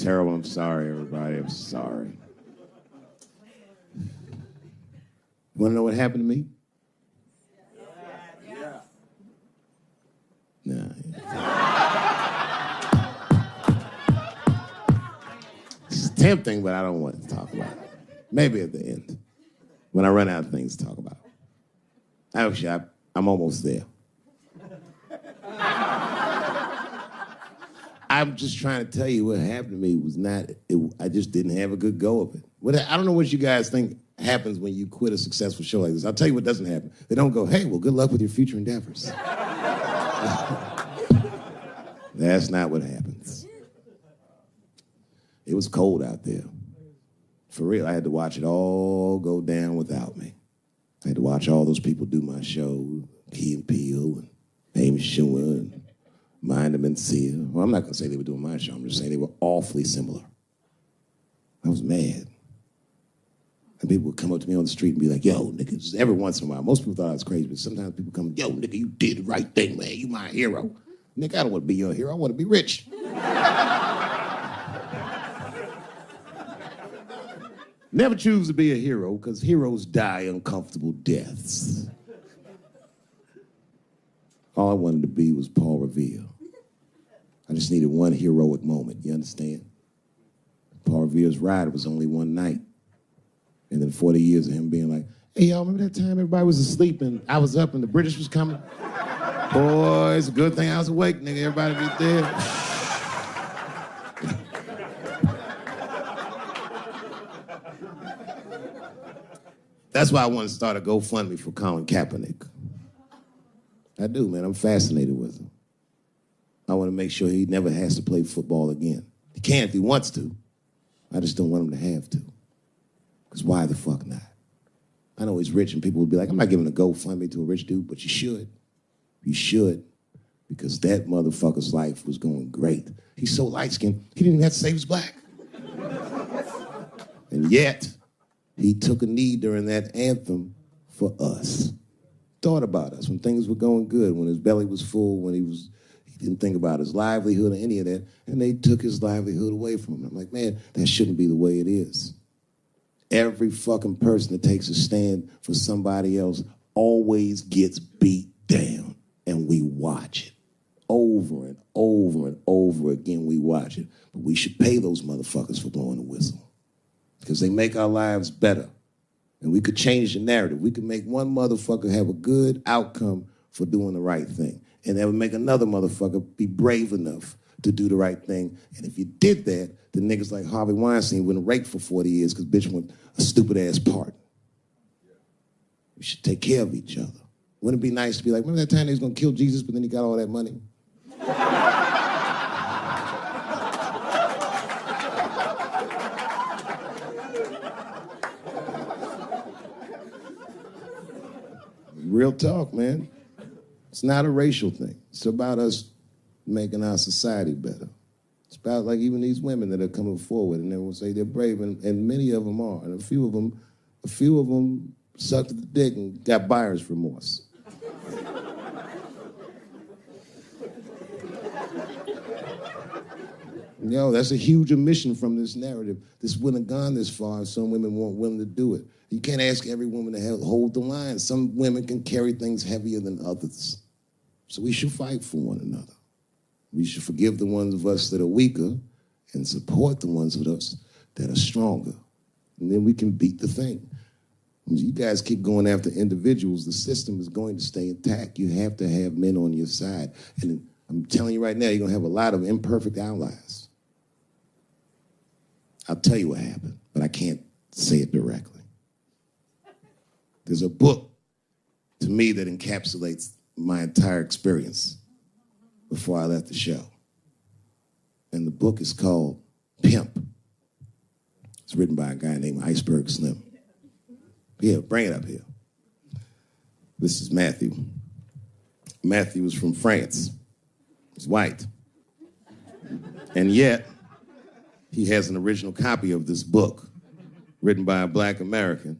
Speaker 1: sorry, everybody. I'm sorry. You want to know what happened to me? Yeah. Nah. It's tempting, but I don't want to talk about it. Maybe at the end, when I run out of things to talk about. Actually, I'm almost there. I'm just trying to tell you what happened to me was not, I just didn't have a good go of it. I don't know what you guys think happens when you quit a successful show like this. I'll tell you what doesn't happen. They don't go, hey, well, good luck with your future endeavors. That's not what happens. It was cold out there. For real, I had to watch it all go down without me. I had to watch all those people do my show, Key and Peele and Amy Schumer and Mind and Mencia. Well, I'm not going to say they were doing my show. I'm just saying they were awfully similar. I was mad. And people would come up to me on the street and be like, yo, nigga, just every once in a while. Most people thought I was crazy, but sometimes people come, yo, nigga, you did the right thing, man. You my hero. Nigga, I don't want to be your hero. I want to be rich. Never choose to be a hero, because heroes die uncomfortable deaths. All I wanted to be was Paul Revere. I just needed one heroic moment, you understand? Paul Revere's ride was only one night. And then 40 years of him being like, hey, y'all, remember that time everybody was asleep and I was up and the British was coming? Boy, it's a good thing I was awake, nigga. Everybody be dead. That's why I want to start a GoFundMe for Colin Kaepernick. I do, man. I'm fascinated with him. I want to make sure he never has to play football again. He can if he wants to. I just don't want him to have to. Because why the fuck not? I know he's rich and people will be like, I'm not giving a GoFundMe to a rich dude, but you should. You should. Because that motherfucker's life was going great. He's so light-skinned, he didn't even have to say he was black. And yet, he took a knee during that anthem for us. Thought about us when things were going good, when his belly was full, when he didn't think about his livelihood or any of that, and they took his livelihood away from him. I'm like, man, that shouldn't be the way it is. Every fucking person that takes a stand for somebody else always gets beat down, and we watch it. Over and over and over again, we watch it. But we should pay those motherfuckers for blowing the whistle. Because they make our lives better. And we could change the narrative. We could make one motherfucker have a good outcome for doing the right thing. And that would make another motherfucker be brave enough to do the right thing. And if you did that, the niggas like Harvey Weinstein wouldn't rake for 40 years because bitch went a stupid-ass part. We should take care of each other. Wouldn't it be nice to be like, remember that time they was going to kill Jesus, but then he got all that money? Real talk, man. It's not a racial thing. It's about us making our society better. It's about like even these women that are coming forward and they will say they're brave, and many of them are. And a few of them sucked the dick and got buyer's remorse. Yo, that's a huge omission from this narrative. This wouldn't have gone this far if some women weren't willing to do it. You can't ask every woman to hold the line. Some women can carry things heavier than others. So we should fight for one another. We should forgive the ones of us that are weaker and support the ones of us that are stronger. And then we can beat the thing. When you guys keep going after individuals, the system is going to stay intact. You have to have men on your side. And I'm telling you right now, you're going to have a lot of imperfect allies. I'll tell you what happened, but I can't say it directly. There's a book, to me, that encapsulates my entire experience before I left the show. And the book is called Pimp. It's written by a guy named Iceberg Slim. Yeah, bring it up here. This is Matthew. Matthew is from France. He's white. And yet, he has an original copy of this book written by a black American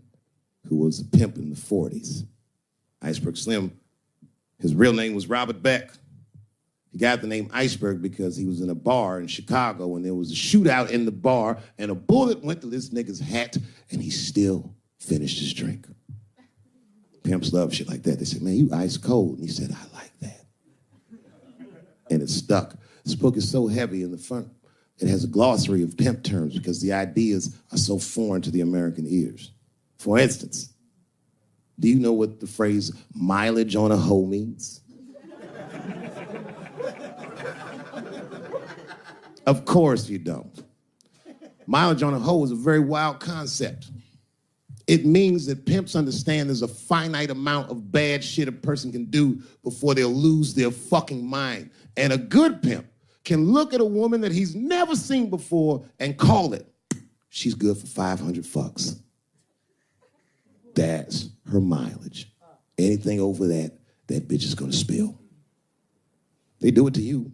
Speaker 1: who was a pimp in the 40s. Iceberg Slim, his real name was Robert Beck. He got the name Iceberg because he was in a bar in Chicago and there was a shootout in the bar and a bullet went to this nigga's hat and he still finished his drink. Pimps love shit like that. They said, man, you ice cold. And he said, I like that. And it stuck. This book is so heavy in the front. It has a glossary of pimp terms because the ideas are so foreign to the American ears. For instance, do you know what the phrase mileage on a hoe means? Of course you don't. Mileage on a hoe is a very wild concept. It means that pimps understand there's a finite amount of bad shit a person can do before they'll lose their fucking mind. And a good pimp can look at a woman that he's never seen before and call it. She's good for 500 fucks. That's her mileage. Anything over that, that bitch is gonna spill. They do it to you.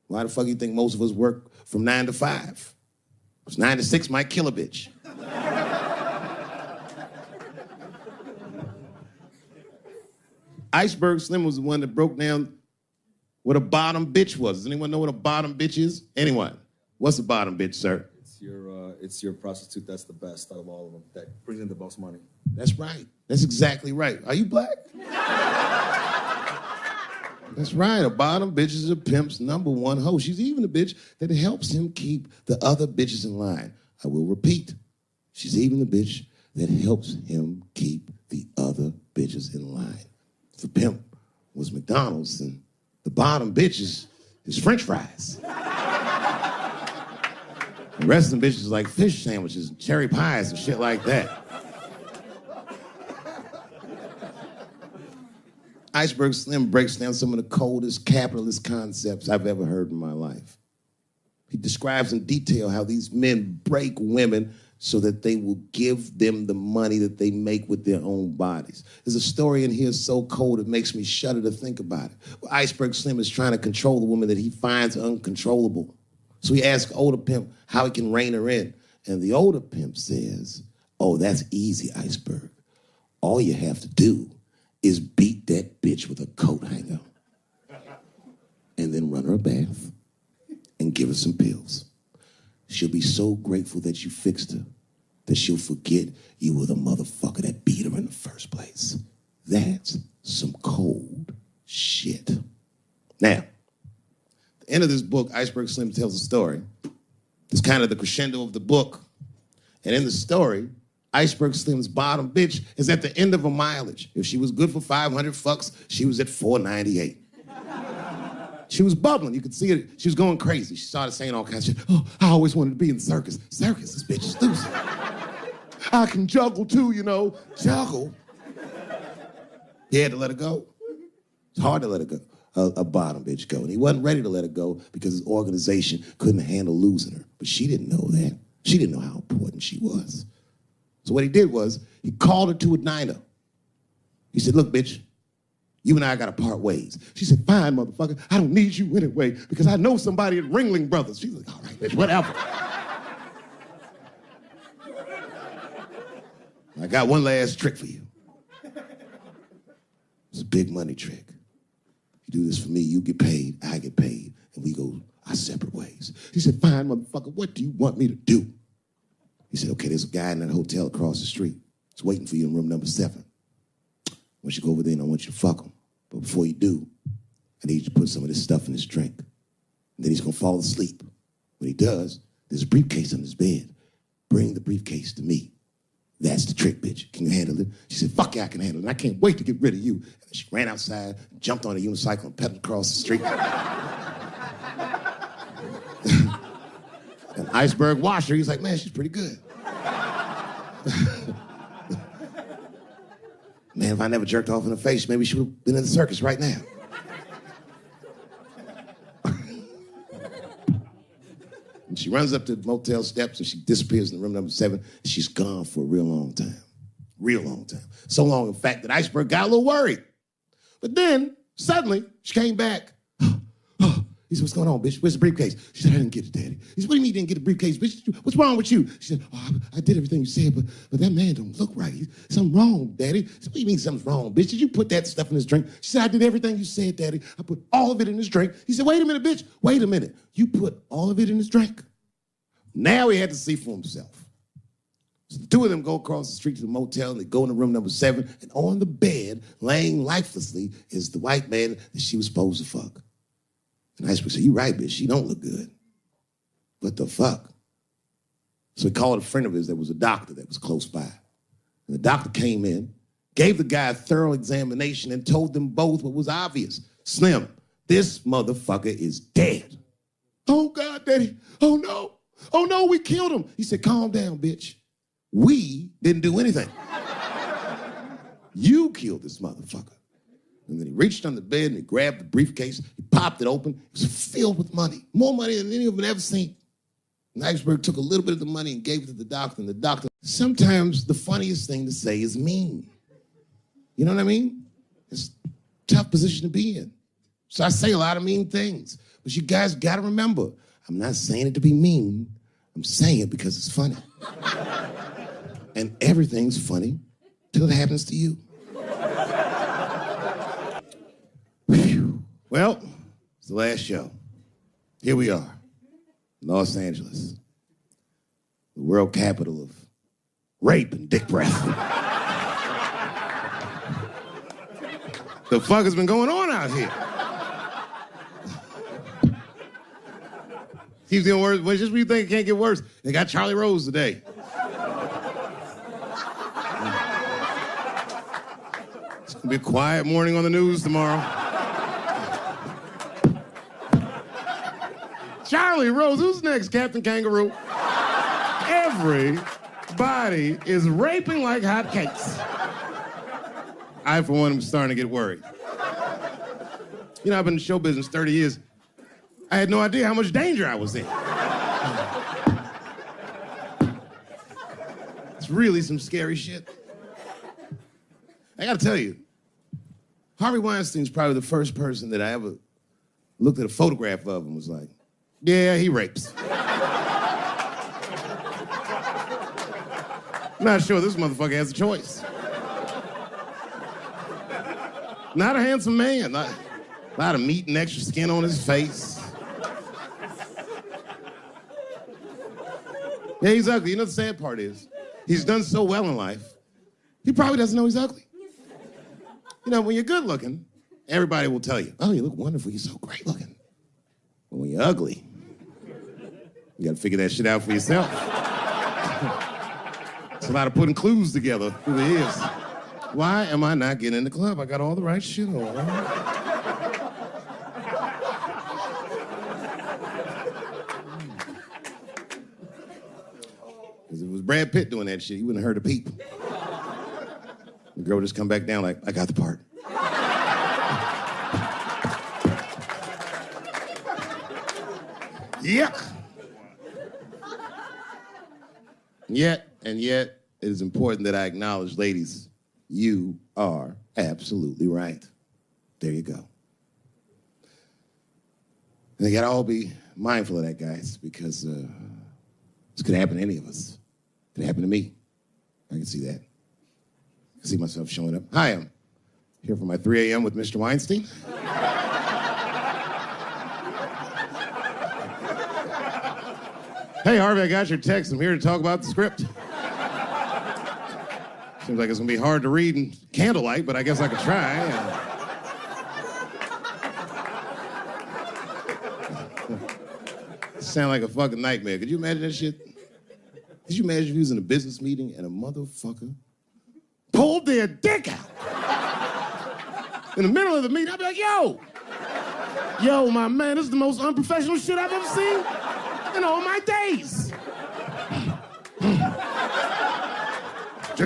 Speaker 1: Why the fuck you think most of us work from 9 to 5? Because 9 to 6 might kill a bitch. Iceberg Slim was the one that broke down what a bottom bitch was. Does anyone know what a bottom bitch is? Anyone? What's a bottom bitch, sir?
Speaker 4: It's your prostitute that's the best out of all of them, that brings in the most money.
Speaker 1: That's right. That's exactly right. Are you black? That's right. A bottom bitch is a pimp's number one hoe. She's even a bitch that helps him keep the other bitches in line. I will repeat. She's even the bitch that helps him keep the other bitches in line. If a pimp was McDonald's, and the bottom bitch is French fries. The rest of them bitches like fish sandwiches and cherry pies and shit like that. Iceberg Slim breaks down some of the coldest capitalist concepts I've ever heard in my life. He describes in detail how these men break women so that they will give them the money that they make with their own bodies. There's a story in here so cold it makes me shudder to think about it. Well, Iceberg Slim is trying to control the woman that he finds uncontrollable. So he asks older pimp how he can rein her in. And the older pimp says, oh, that's easy, Iceberg. All you have to do is beat that bitch with a coat hanger and then run her a bath and give her some pills. She'll be so grateful that you fixed her that she'll forget you were the motherfucker that beat her in the first place. That's some cold shit. Now, at the end of this book, Iceberg Slim tells a story. It's kind of the crescendo of the book. And in the story, Iceberg Slim's bottom bitch is at the end of her mileage. If she was good for 500 fucks, she was at 498. She was bubbling. You could see it. She was going crazy. She started saying all kinds of shit. Oh, I always wanted to be in the circus. Circus, this bitch is loose. I can juggle too, you know. Juggle. He had to let her go. It's hard to let her go. A bottom bitch go. And he wasn't ready to let her go because his organization couldn't handle losing her. But she didn't know that. She didn't know how important she was. So what he did was he called her to a diner. He said, look, bitch, you and I got to part ways. She said, fine, motherfucker. I don't need you anyway because I know somebody at Ringling Brothers. She's like, all right, bitch, whatever. I got one last trick for you. It's a big money trick. You do this for me, you get paid, I get paid, and we go our separate ways. She said, fine, motherfucker, what do you want me to do? He said, okay, there's a guy in that hotel across the street. He's waiting for you in room number 7. Once you go over there and I want you to fuck him. But before you do, I need you to put some of this stuff in his drink. And then he's gonna fall asleep. When he does, there's a briefcase on his bed. Bring the briefcase to me. That's the trick, bitch. Can you handle it? She said, fuck yeah, I can handle it. And I can't wait to get rid of you. And she ran outside, jumped on a unicycle and pedaled across the street. And Iceberg watched her. He's like, man, she's pretty good. Man, if I never jerked off in her face, maybe she would have been in the circus right now. And she runs up to the motel steps and she disappears in room number 7. She's gone for a real long time. Real long time. So long, in fact, that Iceberg got a little worried. But then, suddenly, she came back. He said, what's going on, bitch? Where's the briefcase? She said, I didn't get it, Daddy. He said, what do you mean you didn't get the briefcase, bitch? What's wrong with you? She said, oh, I did everything you said, but that man don't look right. Something wrong, Daddy. He said, what do you mean something's wrong, bitch? Did you put that stuff in his drink? She said, I did everything you said, Daddy. I put all of it in his drink. He said, wait a minute, bitch. Wait a minute. You put all of it in his drink? Now he had to see for himself. So the two of them go across the street to the motel, and they go into room number 7, and on the bed, laying lifelessly, is the white man that she was supposed to fuck. And Iceberg said, you right, bitch, she don't look good. What the fuck? So he called a friend of his that was a doctor that was close by. And the doctor came in, gave the guy a thorough examination, and told them both what was obvious. Slim, this motherfucker is dead. Oh, God, Daddy. Oh, no. Oh, no, we killed him. He said, calm down, bitch. We didn't do anything. You killed this motherfucker. And then he reached under the bed and he grabbed the briefcase. He popped it open. It was filled with money. More money than any of them had ever seen. And Iceberg took a little bit of the money and gave it to the doctor. And the doctor, sometimes the funniest thing to say is mean. You know what I mean? It's a tough position to be in. So I say a lot of mean things. But you guys got to remember, I'm not saying it to be mean. I'm saying it because it's funny. And everything's funny till it happens to you. Whew. Well, it's the last show. Here we are, Los Angeles, the world capital of rape and dick breath. The fuck has been going on out here? Keeps getting worse. Well, just when you think it can't get worse, they got Charlie Rose today. It's gonna be a quiet morning on the news tomorrow. Charlie Rose, who's next, Captain Kangaroo? Everybody is raping like hotcakes. I, for one, am starting to get worried. You know, I've been in show business 30 years. I had no idea how much danger I was in. It's really some scary shit. I gotta tell you, Harvey Weinstein's probably the first person that I ever looked at a photograph of and was like, yeah, he rapes. I'm not sure this motherfucker has a choice. Not a handsome man, a lot of meat and extra skin on his face. Yeah, he's ugly. You know the sad part is, he's done so well in life, he probably doesn't know he's ugly. You know, when you're good looking, everybody will tell you, oh, you look wonderful, you're so great looking. But when you're ugly, you gotta figure that shit out for yourself. It's a lot of putting clues together through the years. Why am I not getting in the club? I got all the right shit on. Because if it was Brad Pitt doing that shit, he wouldn't have heard a peep. The girl would just come back down like, I got the part. Yuck. Yet, it is important that I acknowledge, ladies, you are absolutely right. There you go. And they gotta all be mindful of that, guys, because this could happen to any of us. It could happen to me. I can see that. I can see myself showing up. Hi, I'm here for my 3 a.m. with Mr. Weinstein. Hey, Harvey, I got your text. I'm here to talk about the script. Seems like it's gonna be hard to read in candlelight, but I guess I could try. Sound like a fucking nightmare. Could you imagine that shit? Could you imagine if you was in a business meeting and a motherfucker pulled their dick out? In the middle of the meeting, I'd be like, yo, my man, this is the most unprofessional shit I've ever seen in all my days.